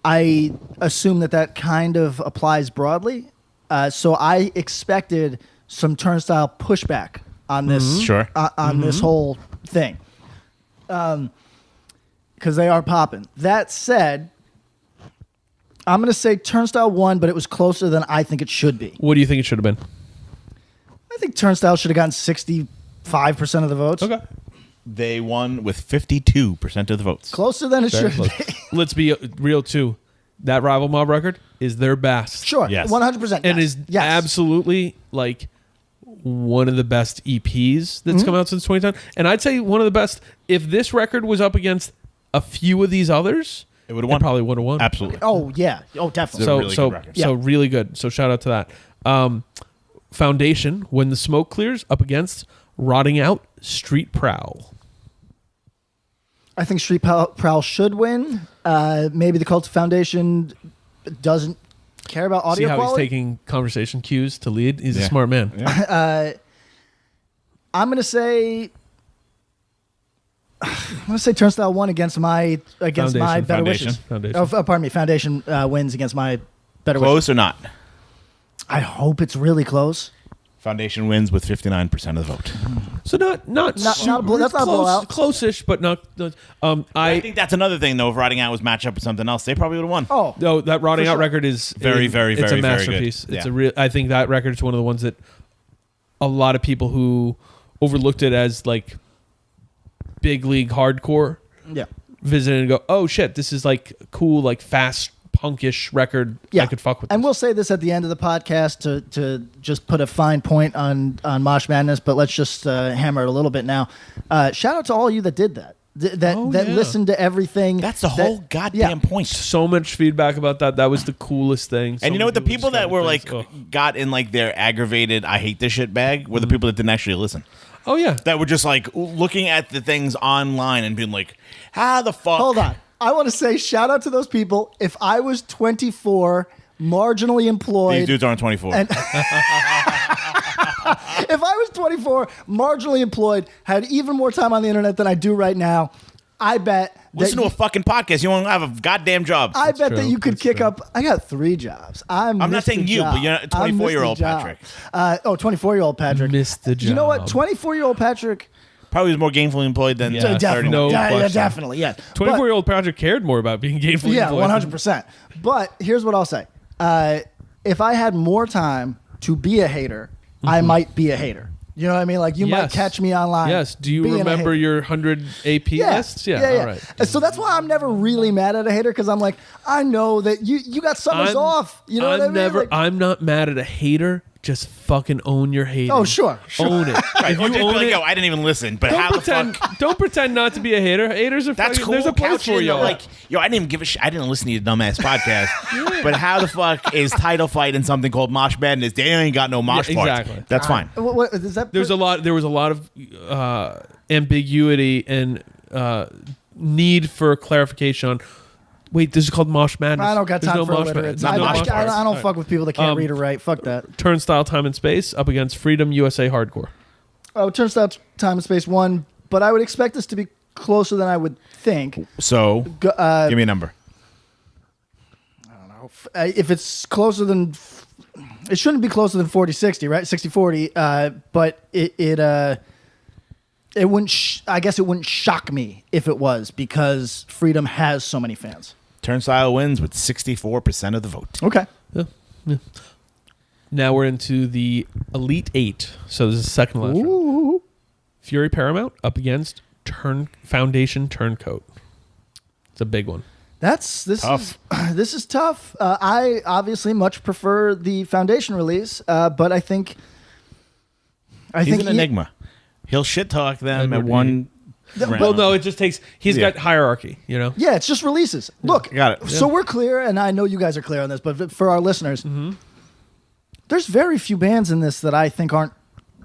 I assume that kind of applies broadly. So I expected some Turnstile pushback on this, Sure. on this whole thing, because they are popping. That said, I'm going to say Turnstile won, but it was closer than I think it should be. What do you think it should have been? I think Turnstile should have gotten 65% of the votes. Okay. They won with 52% of the votes. Closer than it Very should close. be. Let's be real, too. That Rival Mob record is their best. Sure, Yes. 100%. And yes. is yes. absolutely, like, one of the best EPs that's come out since 2010. And I'd say one of the best. If this record was up against a few of these others, It would've won. probably would have won. Absolutely. Oh, yeah. Oh, definitely. So really so good record. so Yeah. really good. So shout out to that. Foundation, When the Smoke Clears, up against Rotting Out, Street Prowl. I think Street Prowl should win. Maybe the Cult of Foundation doesn't care about audio See how quality. he's taking conversation cues to lead? He's a Yeah. smart man. I'm going to say Turnstile won against my better Foundation. wishes. Foundation. Oh, pardon me. Foundation wins against my better wishes. Close or not? I hope it's really close. Foundation wins with 59% of the vote. So not Not a super that's not a close, blowout. close-ish, but not. I I think that's another thing, though. If Riding Out was matched up with something else, they probably would have won. Oh, no, that Rotting For Out sure. record is Very, very, it's very, a very good. masterpiece. It's Yeah. a real. I think that record is one of the ones that a lot of people who overlooked it as like big league hardcore yeah. visit and go, oh shit, this is like cool, like fast punkish record. Yeah. I could fuck with. And this. we'll say this at the end of the podcast to just put a fine point on MOSH Madness, but let's just hammer it a little bit now. Shout out to all of you that did that. That Oh, that yeah. listened to everything. That's the whole goddamn point. So much feedback about that. That was the coolest thing. So And you know many what? The people that discovered were like things. Oh. got in like their aggravated "I hate this shit" bag were the people that didn't actually listen. Oh yeah. That were just like looking at the things online and being like, "How the fuck?" Hold on. I want to say shout out to those people. If I was 24, marginally employed, These dudes aren't 24. And- if I was 24, marginally employed, had even more time on the internet than I do right now, I bet Listen that to a fucking podcast. You won't have a goddamn job. I bet true. that you could That's kick true. up. I got 3 jobs. I'm not Mr. saying you, Job. but you're not I'm 24-year-old Mr. Job. Patrick. 24-year-old Patrick. Mr. You know what? Job. 24-year-old Patrick. Probably was more gainfully employed than Yeah. So 30. definitely, no yeah, question. definitely, yes. 24-year-old Patrick cared more about being gainfully Yeah, employed. 100%. But here's what I'll say: if I had more time to be a hater, I might be a hater. You know what I mean? Like you might Yes. catch me online. Yes. Do you being a remember hater. your 100 AP lists? Yeah. All right. So that's why I'm never really mad at a hater because I'm like, I know that you got summers off. You know what I mean? Like, I'm not mad at a hater just fucking own your hate. Oh, sure. Own it. Right. If Or you just be own like, it, yo, I didn't even listen. But how the fuck? don't pretend not to be a hater. Haters are That's fucking, cool. There's a place Couch for in, you. like, yo, I didn't even give a shit. I didn't listen to your dumbass podcast. But how the fuck is title fight in something called Mosh Madness? They ain't got no mosh Yeah, parts. exactly. That's fine. What is that? There was a lot of ambiguity and need for clarification on. Wait, this is called Mosh Madness. I don't got There's time no for Mosh illiterates. Madness. I, No Mosh I, Parts. I don't All right. fuck with people that can't read or write. Fuck that. Turnstile Time and Space up against Freedom USA Hardcore. Oh, Turnstile Time and Space won, but I would expect this to be closer than I would think. So, give me a number. If it's closer than, it shouldn't be closer than 40-60, right? 60-40. But it wouldn't. I guess it wouldn't shock me if it was, because Freedom has so many fans. Turnstile wins with 64% of the vote. Okay. Yeah. Now we're into the Elite Eight. So this is the second last round. Ooh. Fury Paramount up against Foundation Turncoat. It's a big one. This Tough. This is tough. I obviously much prefer the Foundation release, but I think He's an enigma. He'll shit talk them at Agreed. one. round. Well, no, it just takes. He's Yeah. got hierarchy. You know. Yeah, it's just releases. Look, Got it. So we're clear, and I know you guys are clear on this, but for our listeners, Mm-hmm. there's very few bands in this that I think aren't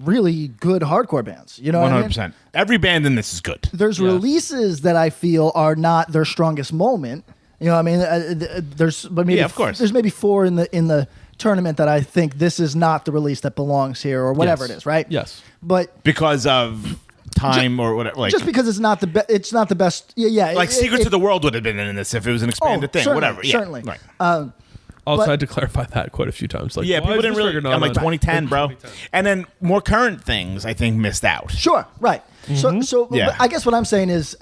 really good hardcore bands. You know what I mean? 100%. Every band in this is good. There's Yes. releases that I feel are not their strongest moment. You know what I mean? But maybe Yeah, of course. There's maybe 4 in the tournament that I think this is not the release that belongs here, or whatever Yes. it is, right? Yes. But Because of time or whatever. Like, just because it's not the best. Yeah. like Secrets of the World would have been in this if it was an expanded thing. certainly, Whatever. Yeah. certainly. Right. Also, But- had to clarify that quite a few times. Like, Yeah, why people is didn't this really. record not I'm like on? 2010, bro. 2010. And then more current things, I think, missed out. Sure, right. So Yeah. I guess what I'm saying is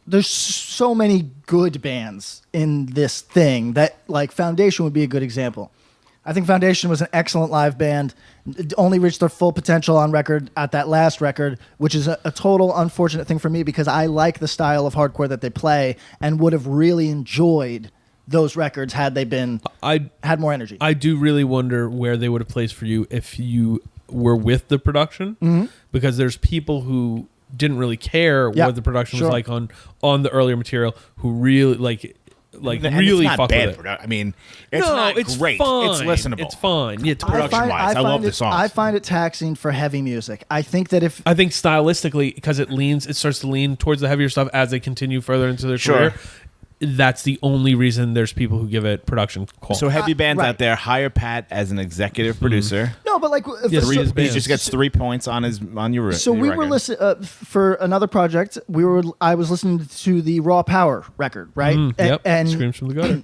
there's so many good bands in this thing that, like, Foundation would be a good example. I think Foundation was an excellent live band. Only reached their full potential on record at that last record, which is a total unfortunate thing for me, because I like the style of hardcore that they play and would have really enjoyed those records had they been had more energy. I do really wonder where they would have placed for you if you were with the production, because there's people who didn't really care Yeah, what the production sure. was like on the earlier material, who really And really it's not fuck bad with it. I mean, it's No, not it's great. fine. It's listenable. It's fine. Yeah, Production-wise, I love the songs. I find it taxing for heavy music. I think that if I think stylistically, because it starts to lean towards the heavier stuff as they continue further into their Sure. career. That's the only reason there's people who give it production call. So heavy bands right. out there, hire Pat as an executive producer. no, but like Yeah, so- read his He bands. just gets 3 points on your. So we were listening for another project. I was listening to the Raw Power record, right? Yep. And Screams from the gutter.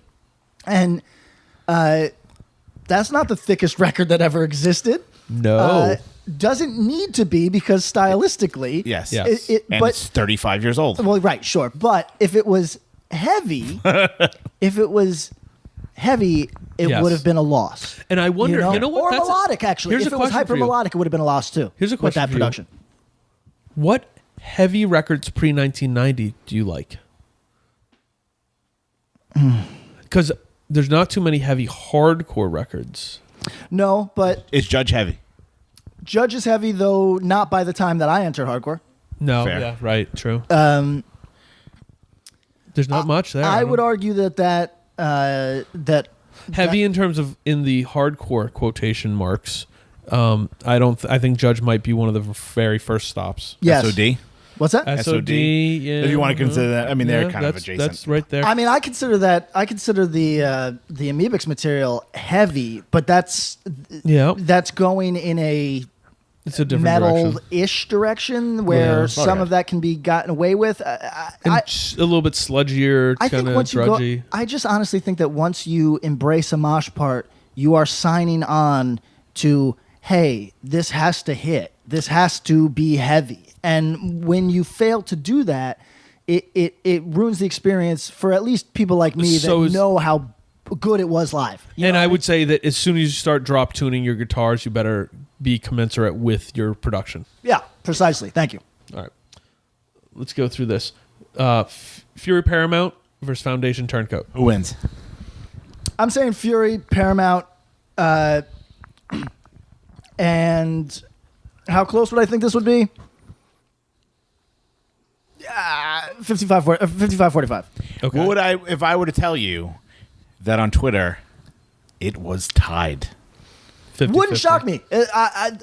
and that's not the thickest record that ever existed. No. Doesn't need to be, because stylistically, Yes. Yes. And but it's 35 years old. well, right, sure. But if it was heavy, it Yes. would have been a loss. And I wonder, you know what? Or That's melodic, actually. Here's If a it was question for hyper you. melodic, it would have been a loss too. Here's a with question that for you. production. What heavy records pre 1990 do you like? Because there's not too many heavy hardcore records. No, but Is Judge heavy? Judge is heavy, though not by the time that I enter hardcore. No, Fair. yeah, right, true. Um, There's not much there. I don't would know. argue that heavy in terms of in the hardcore quotation marks. I think Judge might be one of the very first stops. yes. SOD? What's that? SOD. Yeah, If you want to consider that. I mean, they're yeah, kind of that's- adjacent. That's right there. I mean, I consider the Amoebics material heavy, but that's Yeah. going in a It's a different direction. metal-ish direction where Yeah. some Okay. of that can be gotten away with. And a little bit sludgier, I kind think of once drudgy. you go, I just honestly think that once you embrace a mosh part, you are signing on to, hey, this has to hit. This has to be heavy. And when you fail to do that, it ruins the experience for at least people like me So that is- know how good it was live. You And know I what would say that as soon as you start drop tuning your guitars, you better be commensurate with your production. Yeah, precisely. Thank you. All right. Let's go through this. Fury Paramount versus Foundation Turncoat. Who wins? I'm saying Fury, Paramount, and how close would I think this would be? 55-45. Okay. What would I if I were to tell you that on Twitter it was tied? 50-50. Wouldn't shock me.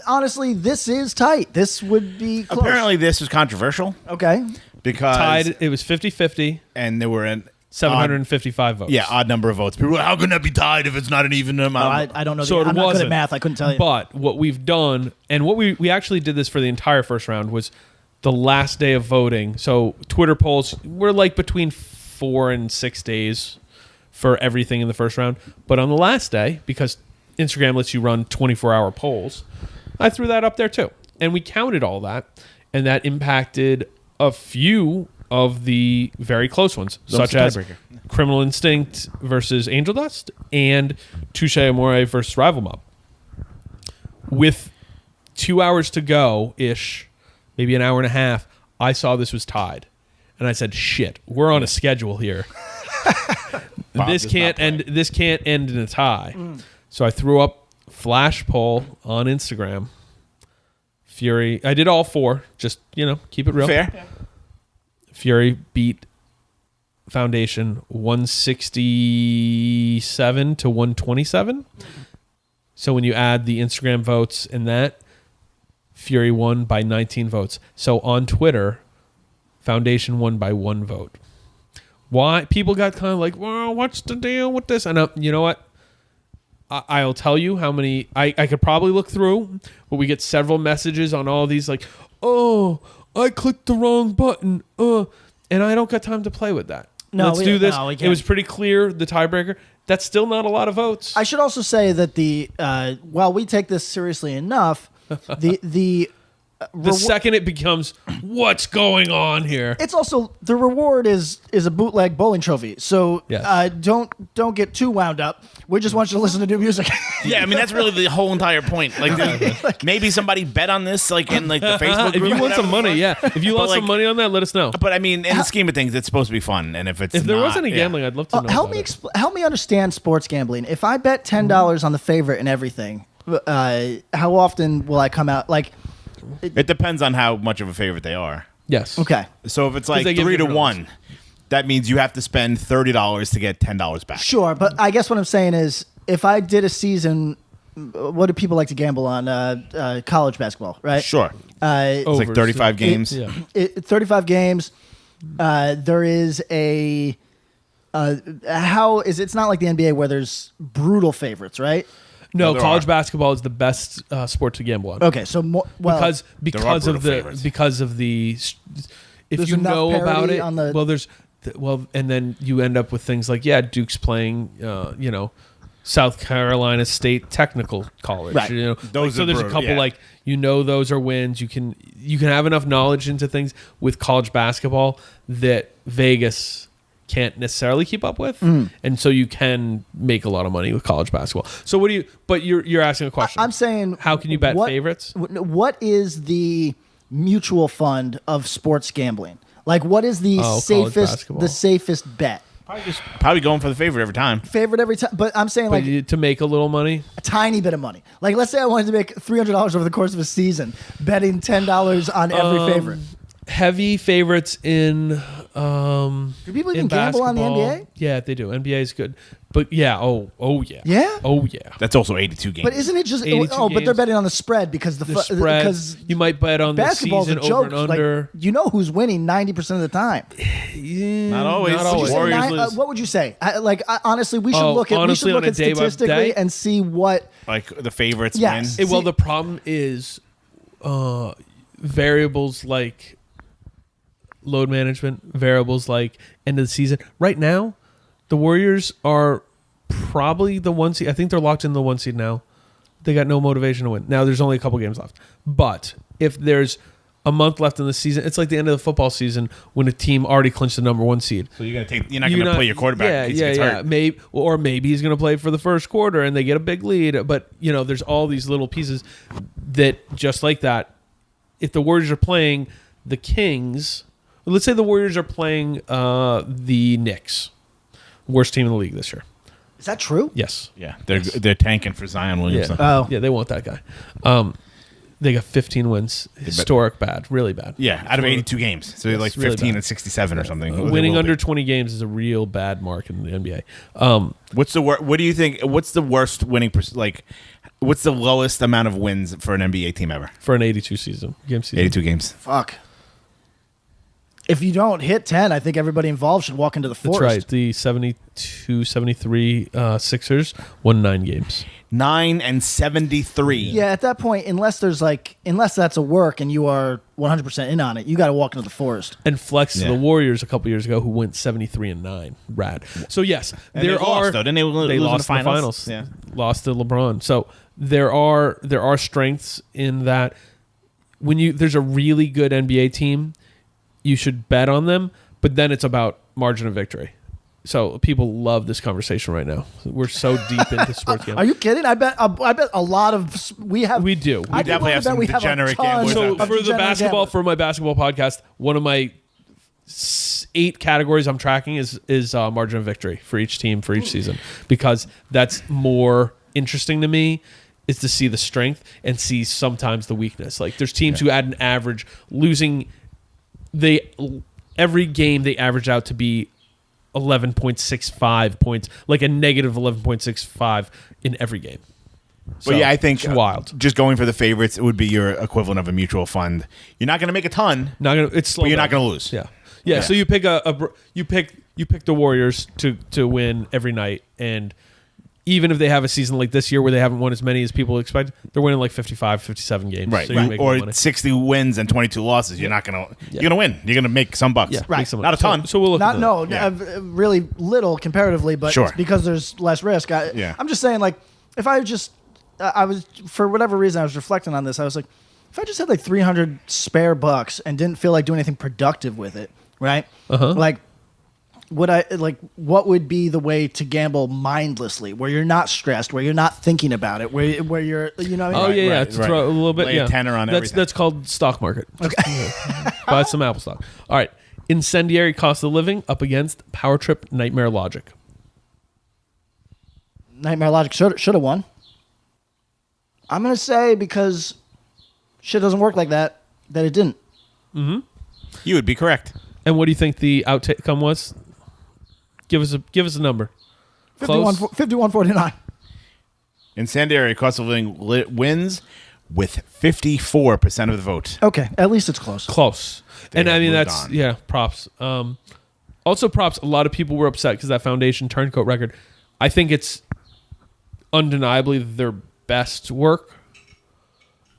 Honestly, this is tight. This would be close. Apparently, this was controversial Okay. because Tied. It was 50-50, and there were an 755 votes. odd number of votes. People were like, how can that be tied if it's not an even amount? I don't know. So it I'm not good wasn't. at math. I couldn't tell you. But what we've done, and what we actually did this for the entire first round, was the last day of voting. So Twitter polls were like between 4 and 6 days for everything in the first round. But on the last day, because Instagram lets you run 24-hour polls, I threw that up there too. And we counted all that, and that impacted a few of the very close ones, such as Criminal Instinct versus Angel Dust and Touche Amore versus Rival Mob. With 2 hours to go-ish, maybe an hour and a half, I saw this was tied. And I said, shit, we're on a schedule here. This can't end in a tie. So I threw up flash poll on Instagram. Fury, I did all 4, just, keep it real. Fair. Fury beat Foundation 167 to 127. So when you add the Instagram votes and that, Fury won by 19 votes. So on Twitter, Foundation won by 1 vote. Why? People got kind of like, well, what's the deal with this? And you know what? I'll tell you how many. I could probably look through, but we get several messages on all these like, oh, I clicked the wrong button. And I don't got time to play with that. No, Let's do this. no, we It was can't. pretty clear, the tiebreaker. That's still not a lot of votes. I should also say that while we take this seriously enough, the second it becomes, what's going on here? it's also the reward is a bootleg bowling trophy. So Yes. don't get too wound up. We just want you to listen to new music. Yeah, I mean that's really the whole entire point. Like, maybe somebody bet on this, like in like the Facebook If group. you or want some whatever. money, yeah. If you lost some like- money on that, let us know. But I mean, in the scheme of things, it's supposed to be fun. And if it's If there not, was any gambling, I'd love to know. help about me it. help me understand sports gambling. If I bet $10 on the favorite and everything, how often will I come out like? it depends on how much of a favorite they are. Yes. Okay, So if it's like they give 3 to different 1, that means you have to spend $30 to get $10 back. sure, but I guess what I'm saying is, if I did a season, what do people like to gamble on? College basketball, right? Sure. It's like Overs. 35 games. Yeah. 35 games. There is a it's not like the NBA where there's brutal favorites, right? No, there college are. basketball is the best sport to gamble on. Okay, so because brutal of favorites. the if There's you enough know about parity it, on the- and then you end up with things like Duke's playing South Carolina State Technical College, Right. Those so are there's a brutal, couple yeah. those are wins. You can have enough knowledge into things with college basketball that Vegas can't necessarily keep up with, and so you can make a lot of money with college basketball. So what do you? But you're asking a question. I'm saying, how can you bet favorites? What is the mutual fund of sports gambling? Like, what is the college basketball. safest bet? Probably going for the favorite every time. Favorite every time, but I'm saying like To make a little money. a tiny bit of monny. Like, let's say I wanted to make $300 over the course of a season, betting $10 on every favorite. Heavy favorites in Do people even in gamble on the basketball. NBA? Yeah, they do. NBA is good, but yeah, oh yeah, Yeah? oh yeah. That's also 82 games. But isn't it just? 82 But they're games. betting on the spread because The spread. because You might bet on the basketball's season a joke. over and under. Like, you know who's winning 90% of the time. Not always. Not Would you always. say Warriors lose. what would you say? Honestly, we should Oh, look at honestly, on a day by statistically day? and see what. Like the favorites Yes. win. Well, the problem is variables like load management, variables like end of the season. Right now, the Warriors are probably the 1 seed. I think they're locked in the 1 seed now. They got no motivation to win. Now there's only a couple games left. But if there's a month left in the season, it's like the end of the football season when a team already clinched the number 1 seed. So you're not going to play your quarterback. in case he gets hurt. Maybe he's going to play for the first quarter and they get a big lead. But there's all these little pieces that just like that. If the Warriors are playing the Kings, let's say the Warriors are playing the Knicks, worst team in the league this year. Is that true? Yes. Yeah, they're tanking for Zion Williamson. Oh. Yeah, they want that guy. They got 15 wins. Historic bad. Really bad. Yeah, out of 82 games. So they're like really 15 bad. and 67 or something. They Winning will under be. 20 games is a real bad mark in the NBA. What's the what do you think? What's the worst winning what's the lowest amount of wins for an NBA team ever? For an 82 game season. 82 games. Fuck. If you don't hit 10, I think everybody involved should walk into the forest. That's right. The 72-73 Sixers won 9 games. 9 and 73. Yeah, at that point, unless that's a work and you are 100% in on it, you got to walk into the forest. And flex to Yeah. the Warriors a couple years ago, who went 73-9. Rad. So yes, And there they lost, are. though. Didn't they lose in the lost in the finals? finals. Yeah. Lost to LeBron. So there are strengths in that. When there's a really good NBA team, you should bet on them. But then it's about margin of victory. So people love this conversation right now. We're so deep into sports gambling. Are you kidding? I bet a lot of we have. We do. I We definitely have some we a degenerate ton gamblers So out there. of for the degenerate basketball, gamblers. for my basketball podcast, one of my 8 categories I'm tracking is margin of victory for each team for each season, because that's more interesting to me, is to see the strength and see sometimes the weakness. Like there's teams who add an average losing, every game they average out to be 11.65 points, like a negative 11.65 in every game. But yeah, I think it's wild. Just going for the favorites, it would be your equivalent of a mutual fund. You're not going to make a ton, Not gonna. It's slow but you're down. not going to lose. Yeah. So you pick you pick the Warriors to win every night, and even if they have a season like this year where they haven't won as many as people expect, they're winning like 55, 57 games. Right. So you're making Or money. 60 wins and 22 losses. You're not going to. You're going to win. You're going to make some bucks. Yeah, Right. make some Not a money. ton. So we'll look. Not into that. no, Yeah. really little comparatively, but Sure. it's because there's less risk. Yeah. I'm just saying, like, if I just, I was for whatever reason I was reflecting on this. I was like, if I just had like 300 spare bucks and didn't feel like doing anything productive with it, right? Like, what would be the way to gamble mindlessly, where you're not stressed, where you're not thinking about it, where you're, you know what I Oh mean? yeah, yeah. right, To right. throw a little bit. Lay a yeah. tenner on everything. That's called stock market. Okay. Buy some Apple stock. All right. Incendiary cost of living up against Power Trip Nightmare Logic. Nightmare Logic should have won. I'm gonna say, because shit doesn't work like that it didn't. You would be correct. And what do you think the outcome was? Give us a number. 51-49. Incendiary cost of living wins with 54% of the vote. Okay, at least it's close. Close. And have I mean, moved that's, on. yeah, props. Also props. A lot of people were upset because that Foundation Turncoat record, I think it's undeniably their best work.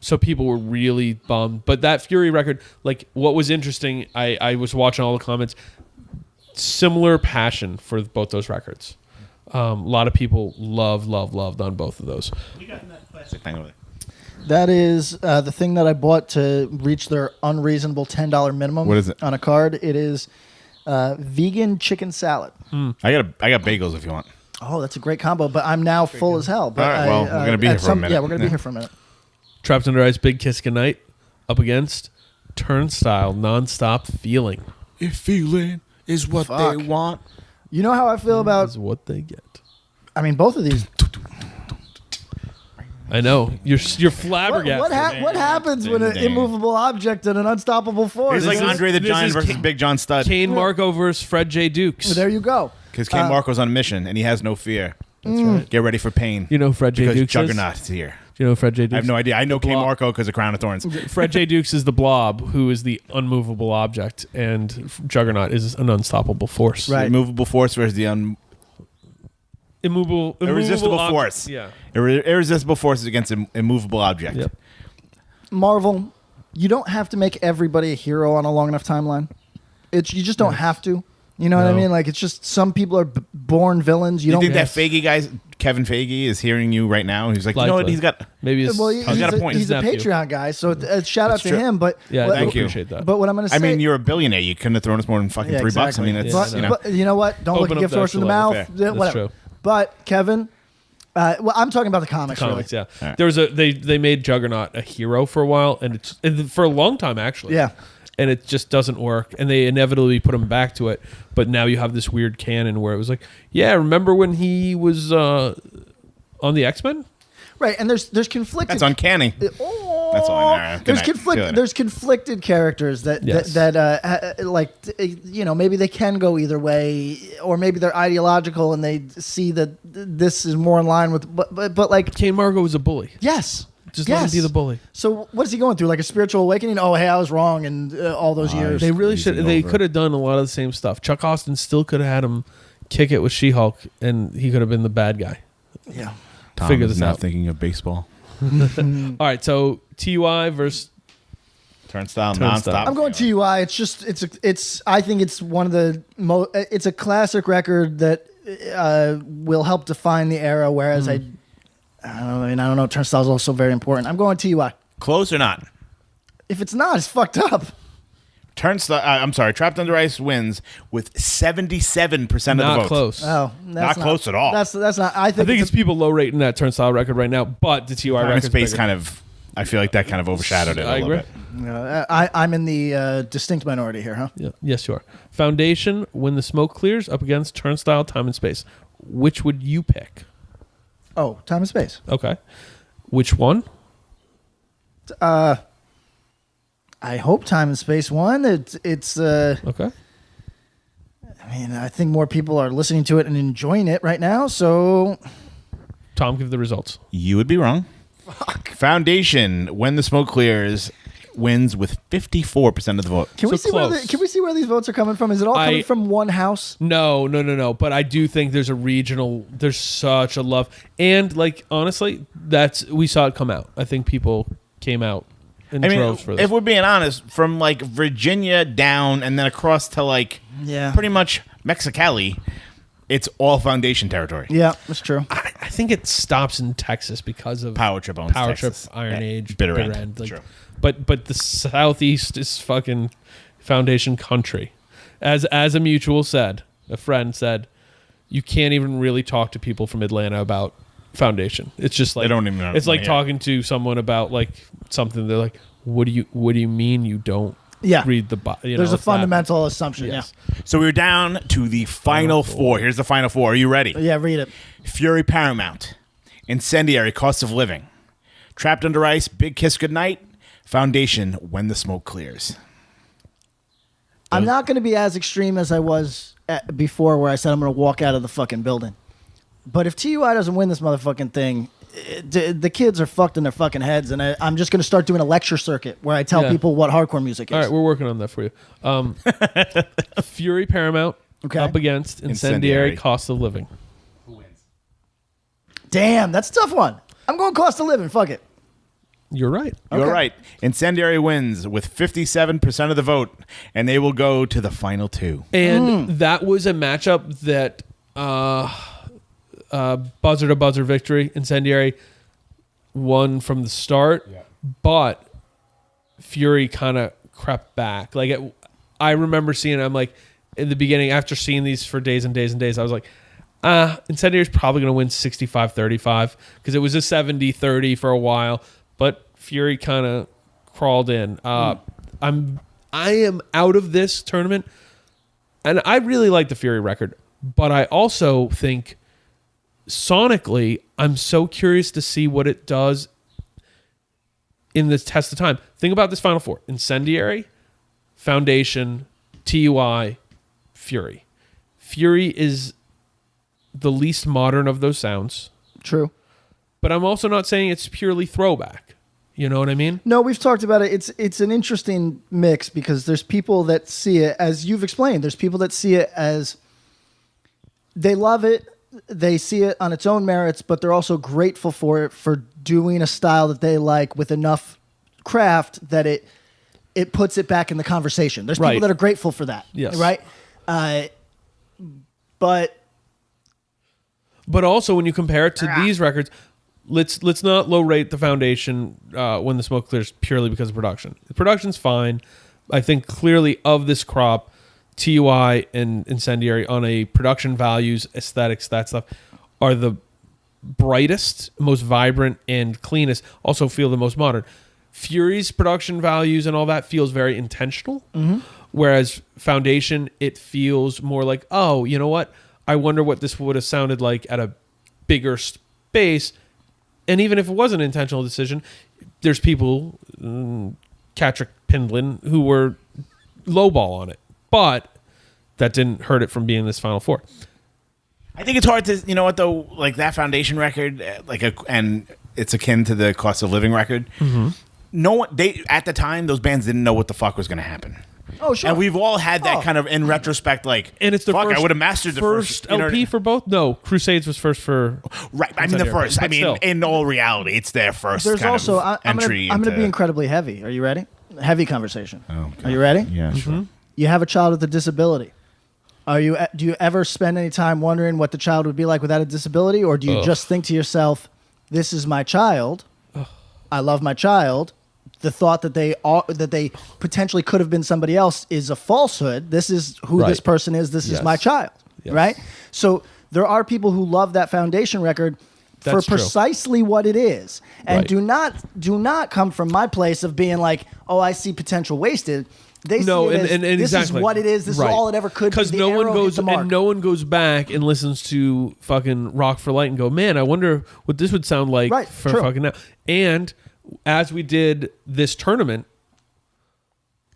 So people were really bummed. But that Fury record, like, what was interesting, I was watching all the comments, similar passion for both those records. A lot of people loved on both of those. You got that plastic thing over there. That is the thing that I bought to reach their unreasonable $10 minimum. What is it? On a card? It is vegan chicken salad. I got bagels if you want. Oh, that's a great combo, but I'm now full as hell. But All right, well, we're gonna be here for a minute. Yeah, we're going to Yeah. be here for a minute. Trapped Under Ice, Big Kiss Goodnight up against Turnstile, Nonstop Feeling. If feeling is what Fuck. they want. You know how I feel about, Is what they get. I mean, both of these. I know. You're flabbergasted. What happens when an immovable object and an unstoppable force? It's like is- Andre the this Giant is versus Kane- Big John Stud. Kane Marco versus Fred J. Dukes. There you go. Because Kane Marco's on a mission and he has no fear. That's right. Get ready for pain. You know who Fred J. because Dukes is? Juggernaut is here. Do you know who Fred J. Dukes? I have no idea. I know Kane Blob. Marco because of Crown of Thorns. Fred J. Dukes is the blob, who is the unmovable object, and Juggernaut is an unstoppable force. Right. Immovable force versus the Immovable irresistible ob- force. Yeah. Irresistible forces against an immovable object. Yep. Marvel, you don't have to make everybody a hero on a long enough timeline. You just don't have to. You know what I No. mean? Like, it's just some people are born villains. You You don't think Yes. that Feige guy, Kevin Feige, is hearing you right now? He's like, you know what? Likely. He's got. Maybe his, Well, he's got a point. He's a His nephew. Patreon guy, so shout out That's to true. him. But Yeah, what, I Thank you. appreciate that. But what I'm going to say, I mean, you're a billionaire. You couldn't have thrown us more than fucking yeah, $3. I exactly. mean, it's Yeah, you know. but you know what? Don't Open look a up gift the horse in the extra mouth. level. Yeah, That's whatever. true. But Kevin, well, I'm talking about the comics. comics, really. yeah. Right. There was they made Juggernaut a hero for a while, and for a long time actually. Yeah. and it just doesn't work, and they inevitably put him back to it. But now you have this weird canon where it was like, yeah, remember when he was on the X-Men? Right, and there's conflicted. That's uncanny. Oh, That's all I know. Good night. There's conflicted characters that Yes. maybe they can go either way, or maybe they're ideological and they see that this is more in line with. But like, Kane Margo was a bully. yes, Just let him be the bully. So what is he going through? Like a spiritual awakening? Oh, hey, I was wrong, and all those years. They really Easy should. They over. could have done a lot of the same stuff. Chuck Austin still could have had him kick it with She-Hulk, and he could have been the bad guy. Yeah. Tom Figure is this now out. thinking of baseball. All right, so TUI versus Turnstile Turnstile. nonstop. I'm going TUI. I think it's one of the it's a classic record that will help define the era. Whereas I don't know. Turnstile is also very important. I'm going TUI. Close or not? If it's not, it's fucked up. Turnstile. I'm sorry. Trapped Under Ice wins with 77% of the not votes. close. Oh, that's Not close at all. That's not. I I think it's people low rating that Turnstile record right now, but the TUI Time and record space kind of. I feel like that kind of overshadowed it a I little agree. bit. I'm in the distinct minority here, huh? Yeah. Yes, you are. Foundation, When the Smoke Clears, up against Turnstile, Time and Space. Which would you pick? Oh, time and space. Okay. Which one? I hope time and space won. It's. Okay. I mean, I think more people are listening to it and enjoying it right now. So Tom, give the results. You would be wrong. Foundation, When the Smoke Clears, wins with 54% of the vote. can we So see close. where these votes are coming from? Is it all coming I- from one house? No. But I do think there's there's such a love. And like, honestly, we saw it come out. I think people came out in I mean, droves for this. if we're being honest, from like Virginia down and then across to like Yeah. pretty much Mexicali, it's all Foundation territory. Yeah, that's true. I think it stops in Texas because of Power Trip owns Power Texas. Trip, Iron Yeah. Age, Bitter End. Like, True. but the Southeast is fucking Foundation country. As a mutual said, a friend said, you can't even really talk to people from Atlanta about Foundation. It's just like They don't even know. It's like Yeah. talking to someone about like something. They're like, what do you mean you don't Yeah. read the There's a fundamental assumption. Yes. So we're down to the final four. Here's the final four. Are you ready? Yeah, read it. Fury Paramount, Incendiary, Cost of Living, Trapped Under Ice, Big Kiss Goodnight, Foundation, When the Smoke Clears. I'm not going to be as extreme as I was before, where I said I'm going to walk out of the fucking building. But if TUI doesn't win this motherfucking thing, the kids are fucked in their fucking heads, and I'm just going to start doing a lecture circuit where I tell Yeah. people what hardcore music is. All right, we're working on that for you. Fury Paramount Okay. up against Incendiary. Incendiary, Cost of Living. Damn, that's a tough one. I'm going cost of living. Fuck it. You're right. You're Okay. right. Incendiary wins with 57% of the vote, and they will go to the final two. And that was a matchup that buzzer to buzzer victory. Incendiary won from the start, but Fury kind of crept back. Like I remember seeing it, I'm like, in the beginning, after seeing these for days and days and days, I was like, Incendiary's probably going to win 65-35 because it was a 70-30 for a while, but Fury kind of crawled in. I am out of this tournament, and I really like the Fury record, but I also think sonically, I'm so curious to see what it does in the test of time. Think about this Final Four: Incendiary, Foundation, TUI, Fury. Fury is the least modern of those sounds, True. but I'm also not saying it's purely throwback. You know what I mean? No, we've talked about it. It's an interesting mix because there's people that see it as you've explained. There's people that see it as they love it, they see it on its own merits, but they're also grateful for it for doing a style that they like with enough craft that it puts it back in the conversation. There's Right. people that are grateful for that. Yes. Right? But But also when you compare it to these records, let's not low rate the Foundation when the smoke clears purely because of production. The production's fine. I think clearly of this crop, TUI and Incendiary on a production values, aesthetics, that stuff are the brightest, most vibrant, and cleanest. Also feel the most modern. Fury's production values and all that feels very intentional. Whereas Foundation, it feels more like, oh, you know what? I wonder what this would have sounded like at a bigger space. And even if it was an intentional decision, there's people, Catrick Pindlin, who were lowball on it. But that didn't hurt it from being this Final Four. I think it's hard to, you know what though, like that Foundation record, and it's akin to the Cost of Living record. No one, at the time, those bands didn't know what the fuck was going to happen. Oh, sure. And we've all had that kind of, in retrospect, like, And it's the fuck, first, I would have mastered the first LP for both. No, Crusades was first for right. I mean, the first. But I mean, still. in all reality, it's their first. There's kind also of I'm entry. going to be into- incredibly heavy. Are you ready? Heavy conversation. Oh, God. Are you ready? Yeah, sure. You have a child with a disability. Do you ever spend any time wondering what the child would be like without a disability, or do you just think to yourself, "This is my child. I love my child." The thought that they potentially could have been somebody else is a falsehood. This is who Right. this person is. This is my child, right? So there are people who love that Foundation record for That's true. precisely what it is, and Right. do not come from my place of being like, "Oh, I see potential wasted." They No, see it as, and this exactly. is what it is. This Right. is all it ever could be. Because The no one arrow hit goes the mark. and no one goes back and listens to fucking Rock for Light and go, man, I wonder what this would sound like Right, for true. fucking now. And as we did this tournament,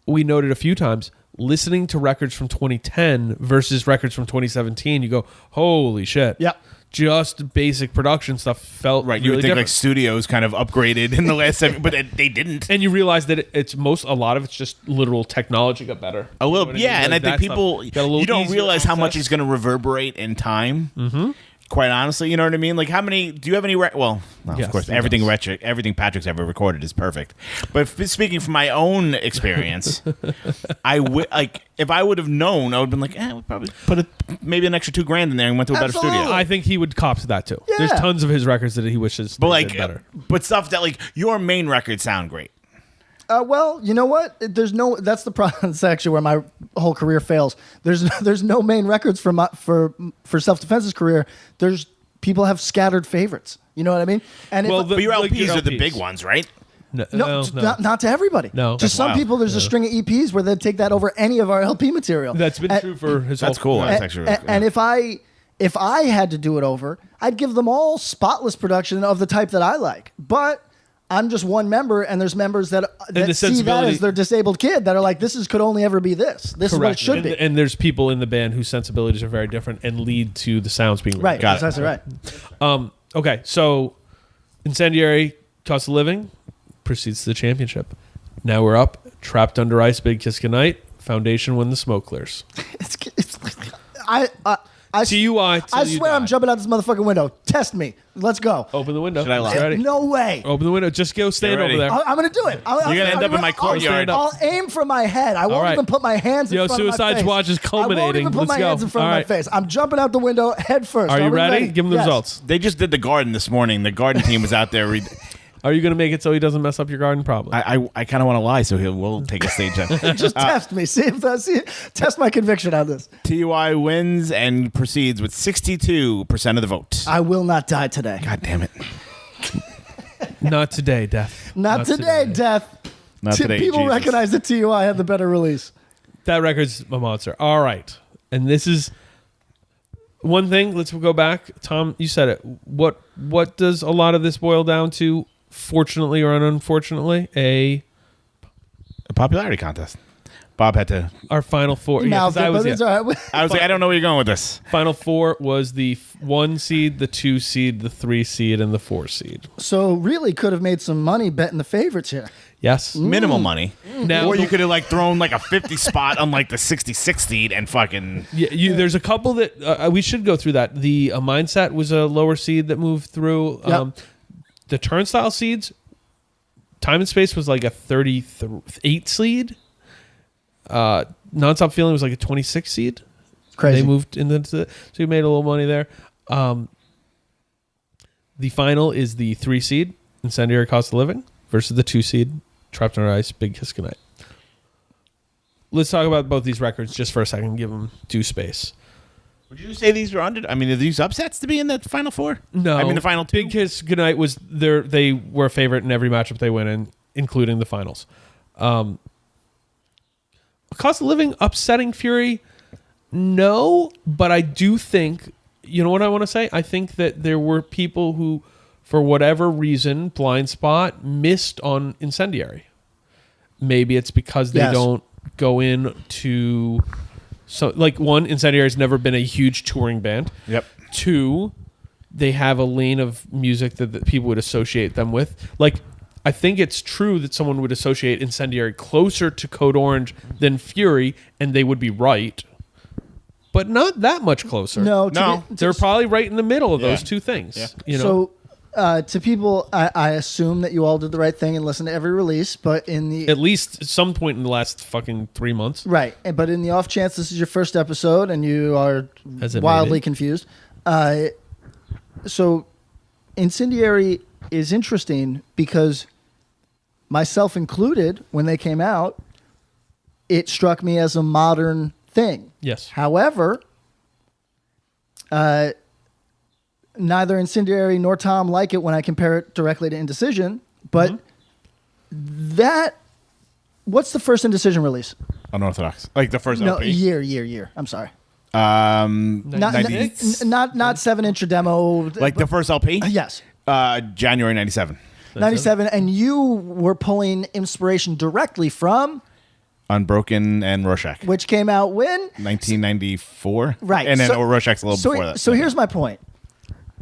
we noted a few times listening to records from 2010 versus records from 2017. You go, holy shit! Yep. Just basic production stuff felt Right, you really would think like different. studios kind of upgraded in the last 7, but they didn't. And you realize that a lot of it's just literal technology got better. A little, You know what I mean? yeah, and I Like think that people, stuff got a little you don't easier realize how much access. is going to reverberate in time. Mm-hmm. Quite honestly, you know what I mean? Like, how many, do you have any, well, Yes, of course, he everything does. everything Patrick's ever recorded is perfect. But speaking from my own experience, if I would have known, I would have been like, we'd probably put maybe an extra $2,000 in there and went to a better Absolutely. studio. I think he would cop to that too. Yeah. There's tons of his records that he wishes But they like, did better. but stuff that like your main records sound great. Well, you know what? That's the problem. That's actually where my whole career fails. There's no main records for Self Defense's career. There's people have scattered favorites. You know what I mean? And Well, if, But your Like LPs your are the LPs. big ones, right? no, no. not to everybody. No. to That's some wild. people, there's a string of EPs where they take that over any of our LP material. That's been And- true for his That's whole cool. career. That's actually really cool. And if I had to do it over, I'd give them all spotless production of the type that I like. But I'm just one member, and there's members that the see that sensibility- as their disabled kid that are like, could only ever be this. This is what it Correct. should and, be. and there's people in the band whose sensibilities are very different and lead to the sounds being Right, Got it. that's right. Okay, so Incendiary, Cost of Living proceeds to the championship. Now we're up. Trapped Under Ice, Big Kiss Goodnight. Foundation when the smoke clears. I TUI till I you swear I'm die. jumping out this motherfucking window. Test me. Let's go. Open the window. Should I lie? It's ready. No way. Open the window. Just go stand ready. over there. I'm gonna do it. You're gonna end up in my courtyard. I'll aim for my head. I won't right. even put my hands in Yo, front of my Suicide face. Squad is I won't culminating. even put Let's my go. hands in front All of right. my face. I'm jumping out the window head first. Are you we ready? Give him the Yes. results. They just did the garden this morning. The garden team was out there. Are you going to make it so he doesn't mess up your garden? Probably. I kind of want to lie, so we'll take a stage then. Just test me. Test my conviction on this. TUI wins and proceeds with 62% of the vote. I will not die today. God damn it. Not today, Death. Not today, Death. Not today, People Jesus. recognize that TUI had the better release. That record's a monster. All right. And this is one thing. Let's go back. Tom, you said it. What does a lot of this boil down to, fortunately or unfortunately? A popularity contest. Bob had to. Our final four. Yeah, 'cause Mouthed it, but it's all right. I was like, I don't know where you're going with this. Final four was the 1 seed, the 2 seed, the 3 seed, and the 4 seed. So really could have made some money betting the favorites here. Yes. Minimal money. Now, Or you could have like thrown like a 50 spot on like the 66 seed and fucking. there's a couple that we should go through that. The Mindset was a lower seed that moved through. Yep. The Turnstile seeds, Time and Space was like a 38 seed. Nonstop Feeling was like a 26 seed. Crazy. They moved into so you made a little money there. The final is the 3 seed, Incendiary Cost of Living, versus the 2 seed, Trapped Under Ice, Big Kiss Goodnight. Let's talk about both these records just for a second. Give them due space. Would you say these were under? I mean, are these upsets to be in the final four? No, I mean, the final two. Big Kiss Goodnight was they were a favorite in every matchup they went in. including the finals. Cost of living upsetting Fury? No, but I do think, you know what I want to say? I think that there were people who, for whatever reason, blind spot, missed on Incendiary. Maybe it's because they don't go in to... So, like, one, Incendiary's never been a huge touring band. Yep. Two, they have a lane of music that people would associate them with. Like, I think it's true that someone would associate Incendiary closer to Code Orange than Fury, and they would be right. But not that much closer. No. They're probably right in the middle of those two things. Yeah. You know? So, to people, I assume that you all did the right thing and listened to every release, but in the... At least at some point in the last fucking 3 months. Right. But in the off chance this is your first episode and you are As it wildly may be. confused, so Incendiary is interesting because, myself included, when they came out, it struck me as a modern thing. Yes. However, neither Incendiary nor Tom like it when I compare it directly to Indecision, but what's the first Indecision release? Unorthodox. Like the first No, LP. year. I'm sorry. Not, 7-inch or demo. like the first LP? Yes. January 97. 97, and you were pulling inspiration directly from, Unbroken and Rorschach. which came out when? 1994. Right. And then Rorschach's a little so, before that. So here's my point.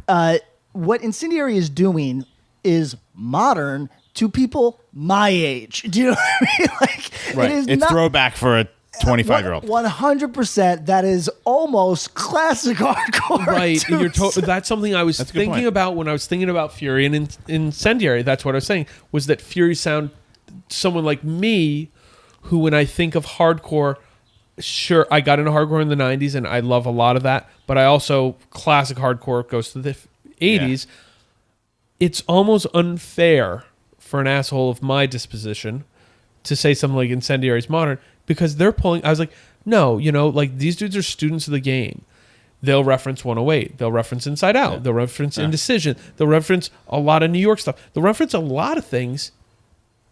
What Incendiary is doing is modern to people my age. Do you know what I mean? Like, right. it is It's not throwback for a 25-year-old. 100%. That is almost classic hardcore. Right. to That's something I was That's a good thinking point. about when I was thinking about Fury and Incendiary. That's what I was saying, was that Fury sound someone like me who, when I think of hardcore, sure, I got into hardcore in the 90s and I love a lot of that, but I also, classic hardcore goes to the 80s. It's almost unfair for an asshole of my disposition to say something like Incendiary is modern, because they're pulling... I was like, no, like, these dudes are students of the game. They'll reference 108. They'll reference Inside Out. They'll reference Indecision. They'll reference a lot of New York stuff. They'll reference a lot of things.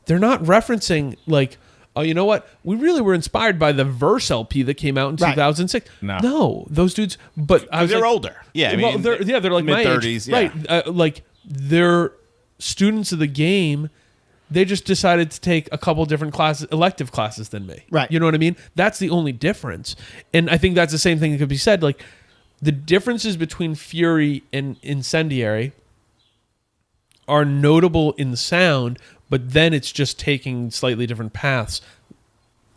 They're not referencing, like, oh, you know what? We really were inspired by the Verse LP that came out in 2006. No, those dudes... But I was They're like, older. Yeah, I mean... they're like my age. mid-30s, yeah. Right. Like, they're students of the game. They just decided to take a couple different classes, elective classes than me. Right. You know what I mean? That's the only difference. And I think that's the same thing that could be said. Like, the differences between Fury and Incendiary are notable in the sound, but then it's just taking slightly different paths.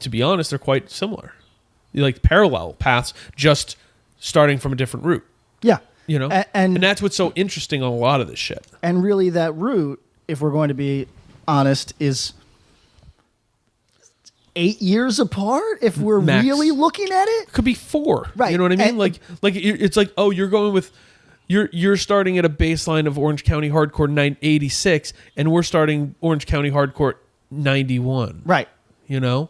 To be honest, they're quite similar. Like parallel paths, just starting from a different route. Yeah. You know? And that's what's so interesting on a lot of this shit. And really, that route, if we're going to be honest, is 8 years apart. If we're Max. really looking at it, Could be 4. Right. You know what I mean? And- like it's like, oh, you're going with... You're starting at a baseline of Orange County Hardcore 986, and we're starting Orange County Hardcore 91. right? You know?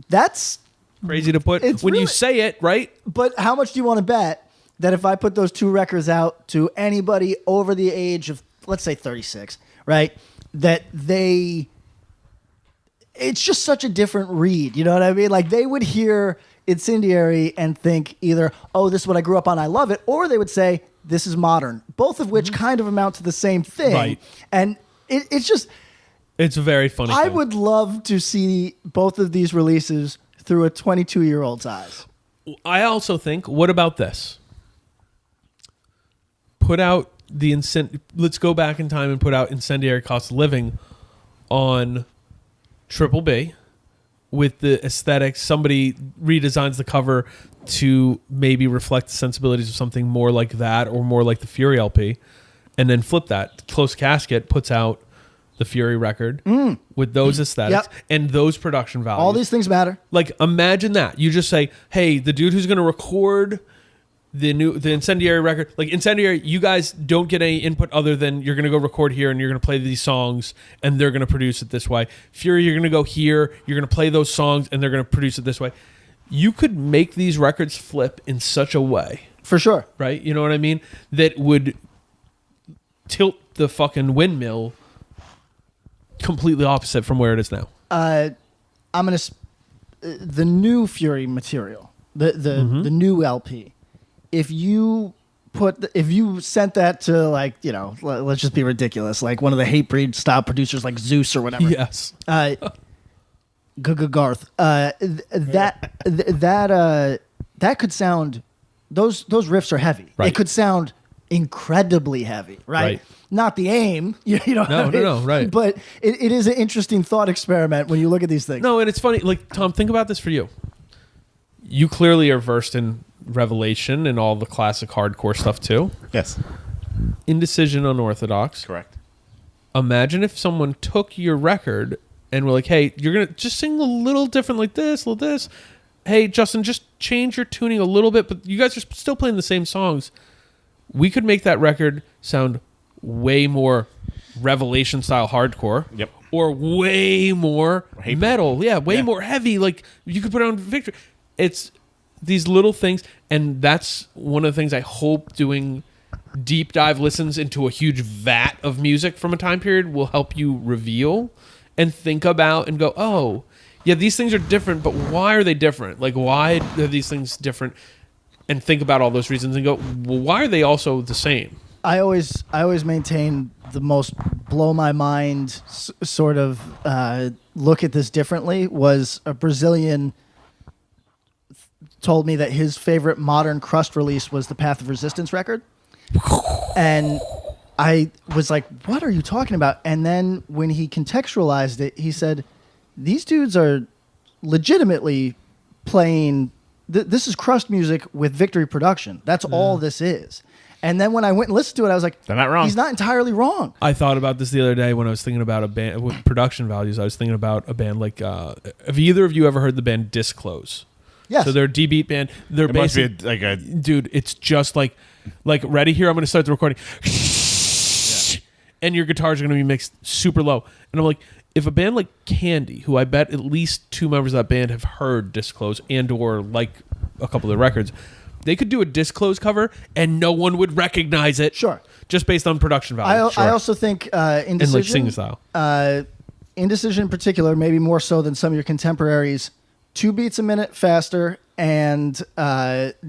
That's. Crazy to put It's when you really- say it, right? But how much do you want to bet that if I put those two records out to anybody over the age of, let's say, 36, right, that it's just such a different read. You know what I mean? Like, they would hear Incendiary and think either, oh, this is what I grew up on, I love it, or they would say, this is modern. Both of which kind of amount to the same thing. Right. And it's just, It's a very funny I thing. would love to see both of these releases through a 22-year-old's eyes. I also think, what about this? Put out the let's go back in time and put out Incendiary Cost of Living on Triple B with the aesthetics. Somebody redesigns the cover to maybe reflect the sensibilities of something more like that or more like the Fury LP, and then flip that. Close Casket puts out the Fury record with those aesthetics and those production values. All these things matter. Like, imagine that. You just say, hey, the dude who's going to record the Incendiary record, like Incendiary, you guys don't get any input other than you're going to go record here and you're going to play these songs and they're going to produce it this way. Fury, you're going to go here, you're going to play those songs and they're going to produce it this way. You could make these records flip in such a way, For sure. right? You know what I mean? That would tilt the fucking windmill completely opposite from where it is now. I'm gonna the new Fury material, the new LP. If you sent that to, like, you know, let's just be ridiculous, like one of the Hatebreed style producers like Zeus or whatever. Yes. Garth. That could sound, those riffs are heavy. Right. It could sound incredibly heavy, right? Not the aim, you know. No, right. But it is an interesting thought experiment when you look at these things. No, and it's funny. Like, Tom, think about this for you. You clearly are versed in Revelation and all the classic hardcore stuff too. Yes. Indecision, Unorthodox. Correct. Imagine if someone took your record and were like, hey, you're going to just sing a little different like this, a little this. Hey, Justin, just change your tuning a little bit, but you guys are still playing the same songs. We could make that record sound way more Revelation style hardcore. Yep. Or way more metal. Yeah, way Yeah. more heavy. Like, you could put on Victory. It's these little things, and that's one of the things I hope doing deep dive listens into a huge vat of music from a time period will help you reveal and think about and go, oh, yeah, these things are different, but why are they different? Like, why are these things different? And think about all those reasons and go, well, why are they also the same? I always maintain the most blow my mind sort of look at this differently was a Brazilian told me that his favorite modern crust release was the Path of Resistance record. And I was like, what are you talking about? And then when he contextualized it, he said, these dudes are legitimately playing, this is crust music with Victory production. That's all this is. And then when I went and listened to it, I was like, they're not wrong. He's not entirely wrong. I thought about this the other day when I was thinking about a band with production values. I was thinking about a band like, have either of you ever heard the band Disclose? Yes. So they're a D-beat band. They're It must be basically, like a dude, it's just like ready here, I'm going to start the recording. And your guitars are going to be mixed super low. And I'm like, if a band like Candy, who I bet at least two members of that band have heard Disclose and or like a couple of the records, they could do a Disclose cover and no one would recognize it. Sure. Just based on production value. I also think Indecision, and like singing style. Indecision in particular, maybe more so than some of your contemporaries, 2 beats a minute faster and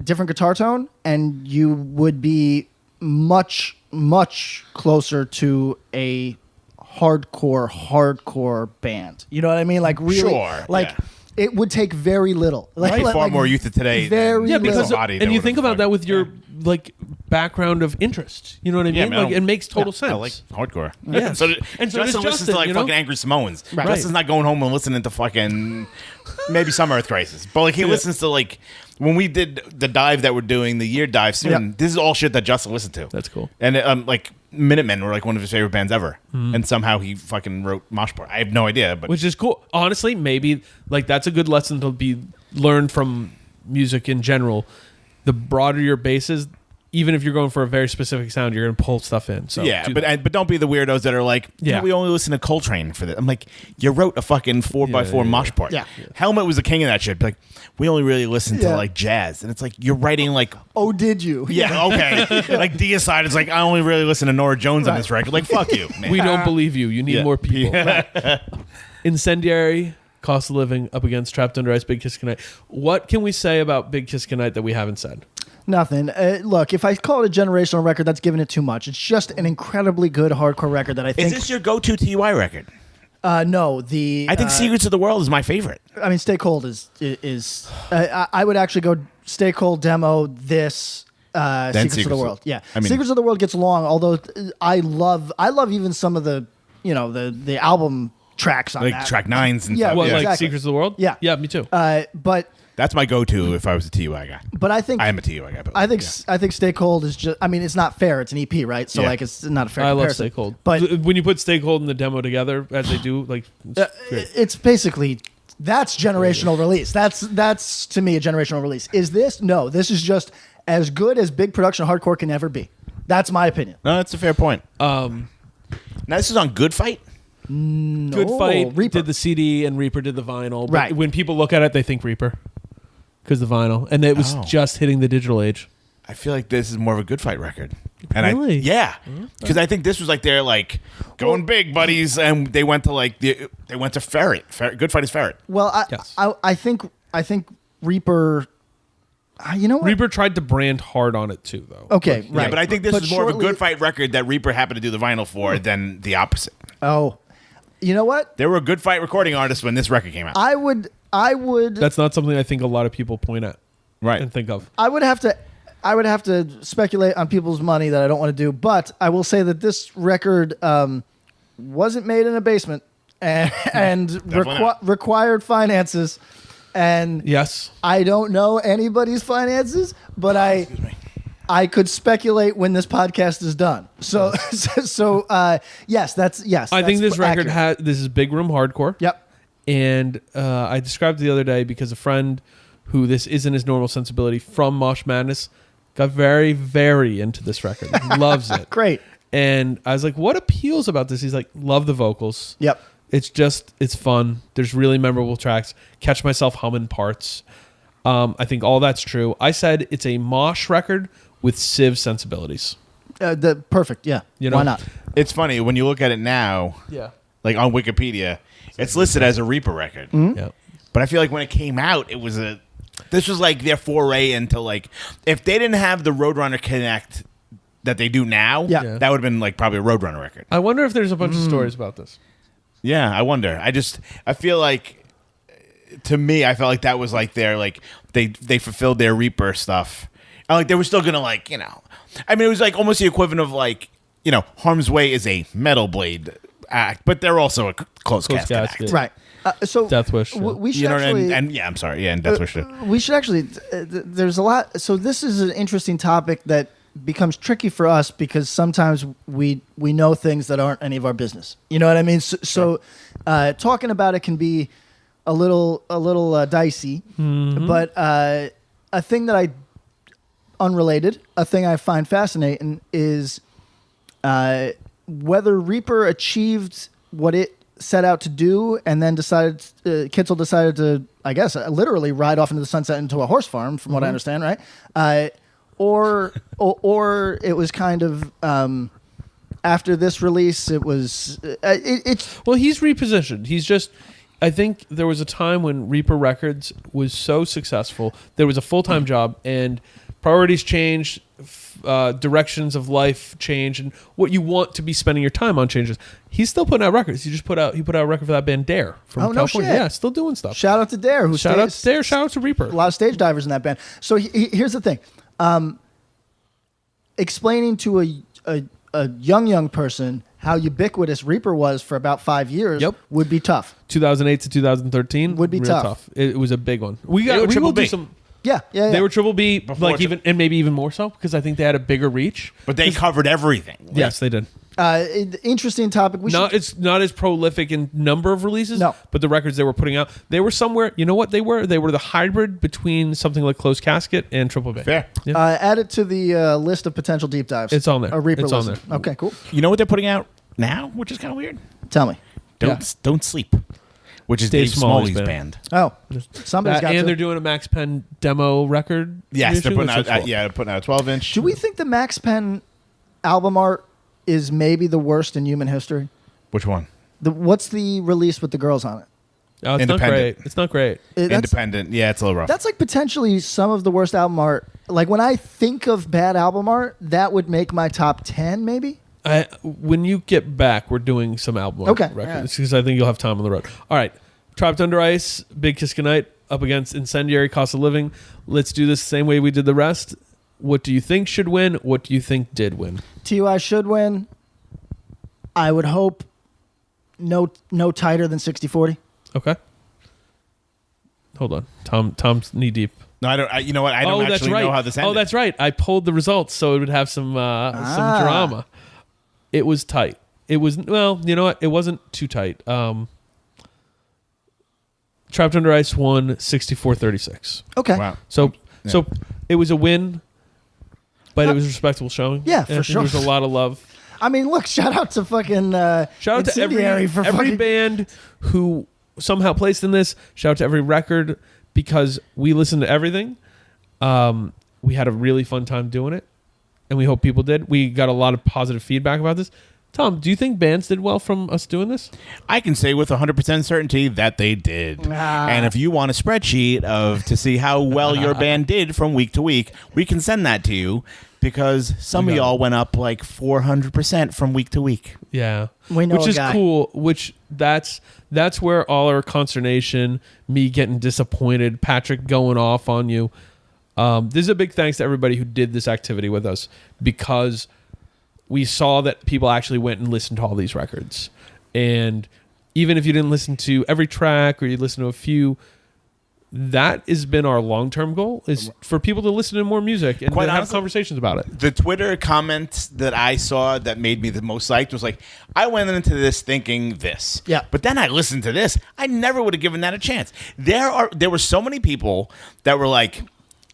different guitar tone, and you would be much, much closer to a hardcore band. You know what I mean? Like, really, Sure, like yeah. It would take very little. Right, far more youth of today. Very Yeah, little. because body that and you would've think about fucked- that with your like background of interest. You know what I mean? Yeah, man, like, it makes total sense. I like hardcore. Yeah. so And so does Justin listens Justin, to like you know? fucking Angry Samoans. Right. Justin's not going home and listening to fucking maybe some Earth Crisis, but like he listens to like when we did the dive that we're doing, the year dive soon. Yep. This is all shit that Justin listened to. That's cool. And like Minutemen were like one of his favorite bands ever, and somehow he fucking wrote Mosh Pit. I have no idea, but Which is cool. Honestly, maybe like that's a good lesson to be learned from music in general. The broader your base is, even if you're going for a very specific sound, you're going to pull stuff in. So yeah, do but that. but don't be the weirdos that are like, Yeah. we only listen to Coltrane for this. I'm like, you wrote a fucking 4x4 yeah. mosh part. Yeah. Helmet was the king of that shit. Like, we only really listen to Yeah. like jazz, and it's like you're writing like, Oh, did you? yeah, okay, like Deicide is like, I only really listen to Nora Jones on this record. Like, fuck you, man. we don't believe you. You need Yeah. more people. Incendiary, Cost of Living up against Trapped Under Ice, Big Kiss Goodnight. What can we say about Big Kiss Goodnight that we haven't said? Nothing. Look, if I call it a generational record, that's giving it too much. It's just an incredibly good hardcore record that I Is think. this your go-to TUI record? No, the. I think Secrets of the World is my favorite. I mean, Stay Cold is. I would actually go Stay Cold demo this. Secrets of the World. Yeah, I mean- Secrets of the World gets long. Although I love even some of the the album tracks on Like that. track 9s and Yeah, stuff. What, yeah. like Exactly. Secrets of the World? Yeah. Yeah, me too. But That's my go-to if I was a TUI guy. I think I am a TUI guy. But I think yeah. I think Stay Cold is just. I mean, it's not fair. It's an EP, right? So Yeah. like, it's not a fair. I love comparison. Stay Cold. But when you put Stay Cold and the demo together, as they do, like, it's great. it's basically that's generational release. That's to me a generational release. Is this? No, this is just as good as big production hardcore can ever be. That's my opinion. No, that's a fair point. Now this is on Good Fight. Good Fight Reaper. did the CD and Reaper did the vinyl. But Right. when people look at it, they think Reaper because the vinyl. And it was Oh. just hitting the digital age. I feel like this is more of a good fight record. And Really? yeah, because I think this was like they're like going big, buddies, and they went to like they went to Ferret. Good Fight is Ferret. Well, Yes. I think Reaper. You know what? Reaper tried to brand hard on it too, though. Okay, Yeah, right. but I think this is more of a shortly- good fight record that Reaper happened to do the vinyl for than the opposite. Oh, you know what? They were a good fight recording artist when this record came out. I would. That's not something I think a lot of people point at Right. and think of. I would have to speculate on people's money that I don't want to do, but I will say that this record wasn't made in a basement and not. required finances. And Yes. I don't know anybody's finances, but I could speculate when this podcast is done. So yes, that's yes. I think that's this record accurate. this is big room hardcore. Yep. And I described it the other day because a friend who this isn't his normal sensibility from Mosh Madness got very, very into this record. Loves it. Great. And I was like, what appeals about this? He's like, love the vocals. Yep. It's fun. There's really memorable tracks. Catch myself humming parts. I think all that's true. I said it's a Mosh record with Civ sensibilities. The perfect. Yeah. You know? Why not? It's funny when you look at it now, Yeah. like on Wikipedia, it's listed as a Reaper record. Yeah. But I feel like when it came out, this was like their foray into like, if they didn't have the Roadrunner Connect that they do now, Yeah. that would have been like probably a Roadrunner record. I wonder if there's a bunch of stories about this. Yeah, I wonder. I feel like, to me, I felt like that was like their, like, they fulfilled their Reaper stuff. And like, they were still going to, like, I mean, it was like almost the equivalent of like, Harm's Way is a Metal Blade act, but they're also a close casket act. Casket. Right. So Death Wish, yeah. we should You know, actually. and yeah, I'm sorry. Yeah, and Death Wish. We should actually. There's a lot. So this is an interesting topic that becomes tricky for us because sometimes we know things that aren't any of our business. You know what I mean? So talking about it can be a little dicey. Mm-hmm. But a thing that a thing I find fascinating is whether Reaper achieved what it set out to do, and then Kitzel decided to, I guess, literally ride off into the sunset into a horse farm, from what I understand, right? Or it was kind of after this release, it was it's Well, he's repositioned. He's just. I think there was a time when Reaper Records was so successful. There was a full-time job, and priorities changed, directions of life change, and what you want to be spending your time on changes. He's still putting out records. He put out a record for that band Dare from Oh, no California. shit. Yeah, still doing stuff. shout out to Dare, who Shout out to Dare. Shout out to Reaper. a lot of stage divers in that band. So here's the thing: explaining to a young person how ubiquitous Reaper was for about 5 years Yep. would be tough. 2008 to 2013 Would be real tough. It was a big one. We were will Triple do B. some. Yeah. They were Triple B, Before like and maybe even more so because I think they had a bigger reach. But they covered everything. Yes, they did. Interesting topic. It's not as prolific in number of releases. No. But the records they were putting out, they were somewhere. You know what they were? They were the hybrid between something like Closed Casket and Triple B. Fair. Yeah. Add it to the list of potential deep dives. It's on there. A Reaper It's on listen. there. Okay, cool. You know what they're putting out now, which is kind of weird? Tell me. Don't Sleep, which is Dave Smalley's band. Oh, somebody's got and to. they're doing a Max Pen demo record. Yes, they're reissue, putting which out. looks cool. They're putting out a 12-inch. Do we think the Max Pen album art is maybe the worst in human history? Which one? What's the release with the girls on it? Oh, it's not great. Independent. It's not great. That's, Independent. Yeah, it's a little rough. that's like potentially some of the worst album art. Like when I think of bad album art, that would make my top 10 maybe. When you get back, we're doing some album Okay, records because I think you'll have time on the road. All right, Trapped Under Ice, Big Kiss Goodnight up against Incendiary, Cost of Living. Let's do this the same way we did the rest. What do you think should win? What do you think did win? TUI should win. I would hope no tighter than 60-40. Okay. Hold on, Tom's knee deep. No, I don't. You know what? I don't that's actually right. know how this ended. Oh, that's right. I pulled the results so it would have some drama. It was tight. It was you know what? It wasn't too tight. Trapped Under Ice won 64-36. Okay. Wow. So Yeah. so it was a win, but it was a respectable showing. Yeah, And for I think sure. There was a lot of love. I mean, look, shout out to fucking Shout out to Incendiary for every fucking band who somehow placed in this. Shout out to every record because we listen to everything. We had a really fun time doing it, and we hope people did. We got a lot of positive feedback about this. Tom, do you think bands did well from us doing this? I can say with 100% certainty that they did. And if you want a spreadsheet to see how well your band did from week to week, we can send that to you because some of y'all went up like 400% from week to week. Yeah. We know which a is guy. cool, that's where all our consternation, me getting disappointed, Patrick going off on you. This is a big thanks to everybody who did this activity with us because we saw that people actually went and listened to all these records. And even if you didn't listen to every track or you listen to a few, that has been our long-term goal, is for people to listen to more music and Quite to have honestly, conversations about it. The Twitter comments that I saw that made me the most psyched was like, I went into this thinking this. Yeah. But then I listened to this. I never would have given that a chance. There were so many people that were like,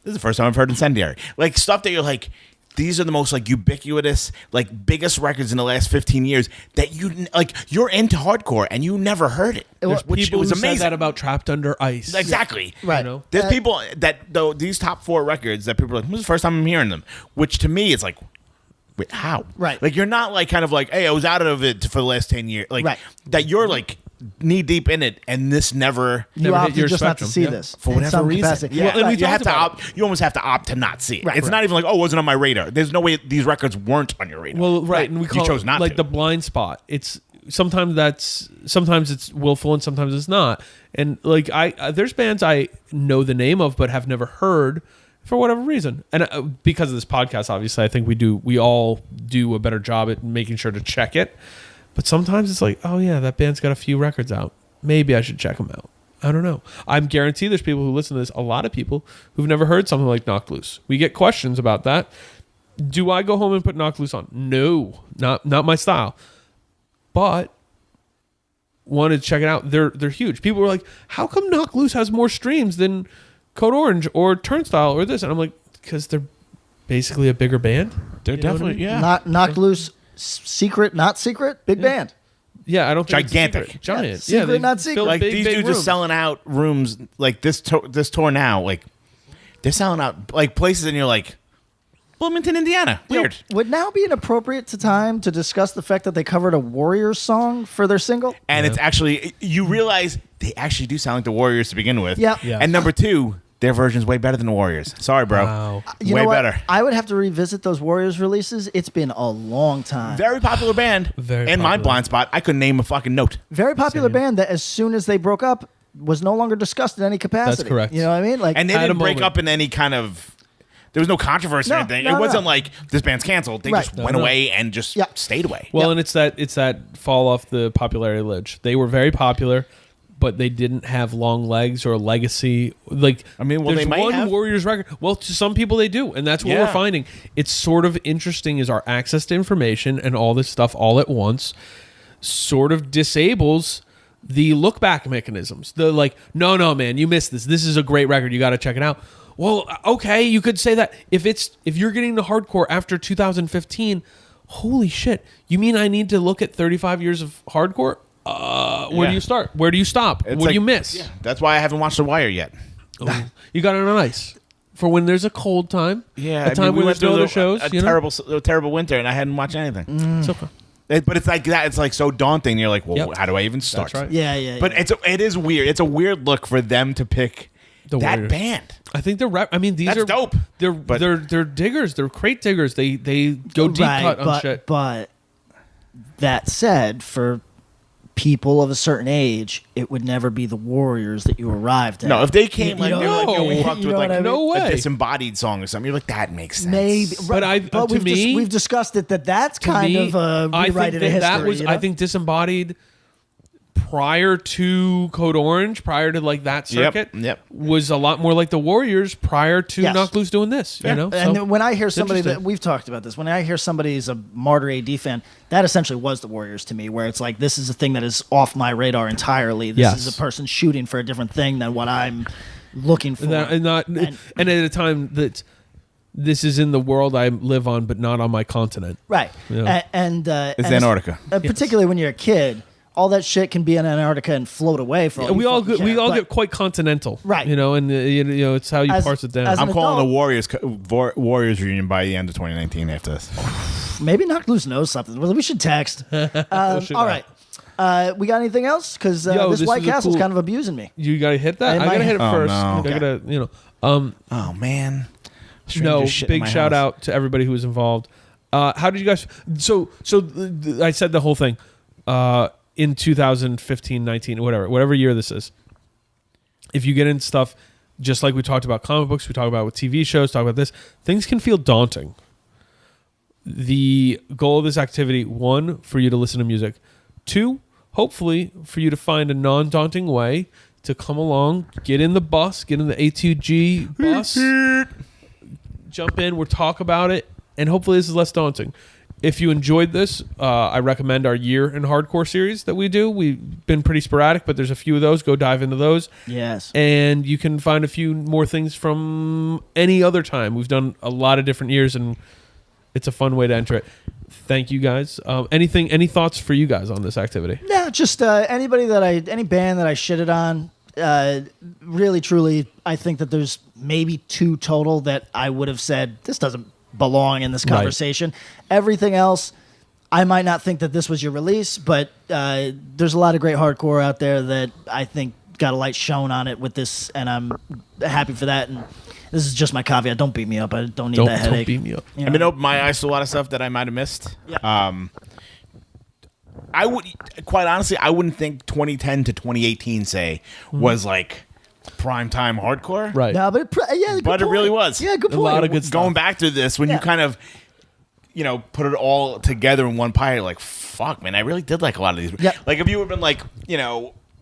this is the first time I've heard Incendiary. Like stuff that you're like, these are the most like ubiquitous, like biggest records in the last 15 years that you're into hardcore and you never heard it. There's Which people was who amazing. said that about Trapped Under Ice. Exactly. Right. You know? There's people that though these top 4 records that people are like, this is the first time I'm hearing them. Which to me is like, wait, how? Right. Like you're not like kind of like, hey, I was out of it for the last 10 years. Like Right. that you're like knee deep in it and this never You Never hit opted your just not to spectrum, see yeah. this for in whatever some reason. capacity. Yeah. Well, and we you have talked to about opt. You almost have to opt to not see it. Right, It's right. not even like, oh, it wasn't on my radar. There's no way these records weren't on your radar. Well, right, and we You call chose it not like to. the blind spot. It's sometimes it's willful and sometimes it's not. And like there's bands I know the name of but have never heard for whatever reason. And because of this podcast, obviously, I think we all do a better job at making sure to check it. But sometimes it's like, oh yeah, that band's got a few records out. Maybe I should check them out. I don't know. I'm guarantee there's people who listen to this, a lot of people who've never heard something like Knocked Loose. We get questions about that. Do I go home and put Knocked Loose on? No, not my style. But wanted to check it out. They're huge. People were like, how come Knocked Loose has more streams than Code Orange or Turnstile or this? And I'm like, because they're basically a bigger band. They're You know what I definitely, mean? yeah. Knocked Loose, secret, not secret, big band. Yeah, I don't think Gigantic. it's a secret. Giant. secret, they not secret. fill Like big, these big dudes rooms. are selling out rooms like this tour now. Like they're selling out like places, and you're like, Bloomington, Indiana. Weird. Would now be an appropriate time to discuss the fact that they covered a Warriors song for their single? And it's actually, you realize they actually do sound like the Warriors to begin with. Yeah. Yeah. And number 2, their version's way better than the Warriors. Sorry, bro. Wow. You way know what? better. I would have to revisit those Warriors releases. It's been a long time. Very popular band. Very In my popular. blind spot, I couldn't name a fucking note. Very popular band that as soon as they broke up was no longer discussed in any capacity. correct. You know what I mean? Like, And they At a didn't break moment. up in any kind of. There was no controversy or No, anything. no, It wasn't no. like this band's canceled. They Right. just No, went no. away and just Yeah. stayed away. Well, Yep. and it's that fall off the popularity ledge. They were very popular, but they didn't have long legs or a legacy. Like, I mean, well, there's they might one have. Warriors record. Well, to some people they do, and that's what Yeah. we're finding. It's sort of interesting is our access to information and all this stuff all at once sort of disables the look back mechanisms. The like, no, man, you missed this. This is a great record. You got to check it out. Well, okay, you could say that if you're getting to hardcore after 2015, holy shit, you mean I need to look at 35 years of hardcore? Where Yeah. do you start? Where do you stop? It's What like- do you miss? Yeah, that's why I haven't watched The Wire yet. Oh, you got it on ice for when there's a cold time. Yeah, a time we where went there's no through other shows. a you know? terrible winter, and I hadn't watched anything. It's okay. But it's like that. It's like so daunting. You're like, well, Yep. how do I even start? That's right. yeah. But it is weird. It's a weird look for them to pick The that Warriors. band. I think they're. I mean, these That's are dope. But- They're diggers. They're crate diggers. They go deep cut on but, shit. But that said, for people of a certain age, it would never be the Warriors that you arrived at. No, if they came like, know- you're like, yo, we No. fucked You with know like what I mean? No way. a disembodied song or something, you're like, that makes sense. Maybe, But to me- we've discussed it that's To kind me, of I think rewriting a history. that was. you know? I think disembodied prior to Code Orange, prior to like that circuit, yep. was a lot more like the Warriors prior to Yes. Knocked Loose doing this. You know, And So, when I hear it's somebody that interesting. we've talked about this, when I hear somebody's a Martyr AD fan, that essentially was the Warriors to me, where it's like this is a thing that is off my radar entirely. This Yes. is a person shooting for a different thing than what I'm looking for. and at a time that this is in the world I live on, but not on my continent. Right. Yeah. And It's and Antarctica. particularly when you're a kid, all that shit can be in Antarctica and float away for all we you all fucking get, we care, all but get quite continental, Right. You know, and it's how you As- parse it down. as I'm an calling adult- the Warriors reunion by the end of 2019 after this. maybe Knock Loose knows something. Well, we should text. All right. We got anything else? Because Yo, this this White is a Castle's cool- kind of abusing me. You gotta hit that. It I might gotta hit it have- first. Oh, no. I gotta, Oh man. no, Strangers shit in big my shout house. out to everybody who was involved. How did you guys? So I said the whole thing in 2015, 19, whatever year this is. If you get into stuff, just like we talked about comic books, we talk about with TV shows, talk about this, things can feel daunting. The goal of this activity, 1, for you to listen to music. 2, hopefully for you to find a non-daunting way to come along, get in the bus, get in the A2G bus, jump in, we'll talk about it, and hopefully this is less daunting. If you enjoyed this, I recommend our Year in Hardcore series that we do. We've been pretty sporadic, but there's a few of those. Go dive into those. Yes. And you can find a few more things from any other time. We've done a lot of different years, and it's a fun way to enter it. Thank you guys. Any thoughts for you guys on this activity? Yeah, just any band that I shitted on. Really, truly, I think that there's maybe 2 total that I would have said this doesn't belong in this conversation. Everything else, I might not think that this was your release, but there's a lot of great hardcore out there that I think got a light shown on it with this, and I'm happy for that. And this is just my caveat. Don't beat me up. I don't need that Don't headache. beat me up. You I've been know? opening my eyes to a lot of stuff that I might have missed. Yeah. I would, quite honestly, I wouldn't think 2010 to 2018, say, was like prime time hardcore. Right. No, but good But it point. really was. Yeah, good A point. lot of good stuff. Going back to this, when Yeah. you kind of, put it all together in one pie, you're like, fuck, man, I really did like a lot of these. Yeah. Like, if you would have been like,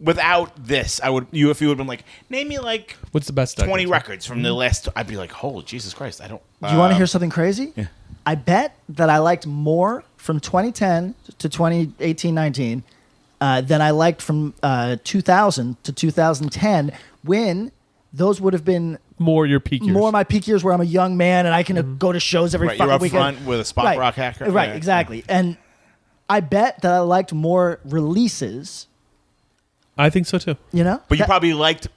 without if you would have been like, name me like What's the best 20 decade? records from the last, I'd be like, holy Jesus Christ, I don't. Do you want to hear something crazy? Yeah. I bet that I liked more from 2010 to 2018-19 than I liked from 2000 to 2010, when those would have been More your peak years. more my peak years, where I'm a young man and I can go to shows every Right, fucking you're up weekend. front with a Spock right. rock hacker. Right, Yeah. exactly. And I bet that I liked more releases, I think so too. But you That- probably liked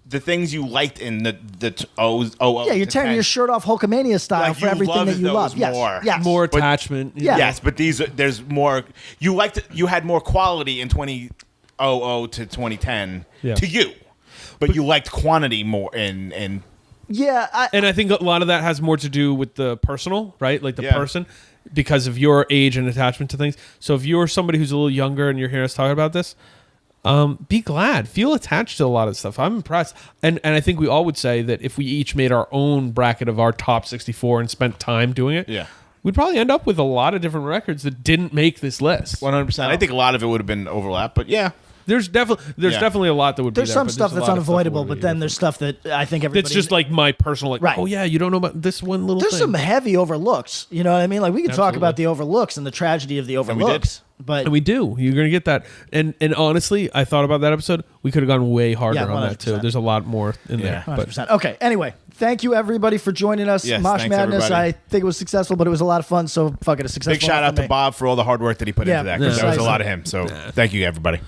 the things you liked in the yeah, you're tearing your shirt off Hulkamania style Like, for you everything loved that you those love. Yes, more. yes. More But- attachment. Yeah. Yes, but there's more. You had more quality in 2000 to 2010 Yeah. to you, but you liked quantity more and Yeah, And I think a lot of that has more to do with the personal, right? Like the Yeah. person, because of your age and attachment to things. So if you're somebody who's a little younger and you're hearing us talk about this, be glad, feel attached to a lot of stuff. I'm impressed, and I think we all would say that if we each made our own bracket of our top 64 and spent time doing it, Yeah. we'd probably end up with a lot of different records that didn't make this list. 100%. I think a lot of it would have been overlap, but yeah. There's definitely a lot that would there's be there, some but stuff a that's lot of stuff that unavoidable, would but be then different. there's stuff that I think everybody. It's just like my personal, like, Right. oh yeah, you don't know about this one little There's thing. some heavy overlooks. You know what I mean? Like we could talk Absolutely. about the overlooks and the tragedy of the we did. overlooks, but And we do. You're going to get that. And honestly, I thought about that episode. We could have gone way harder Yeah, on that too. 100%. There's a lot more in there. Yeah. But 100%. Okay. Anyway, thank you everybody for joining us. Yes, Mosh thanks, Madness. everybody. I think it was successful, but it was a lot of fun. So fuck it, a successful. Big shout one out for to me. Bob for all the hard work that he put Yeah, into that, because that was a precisely. lot of him. So thank you, everybody.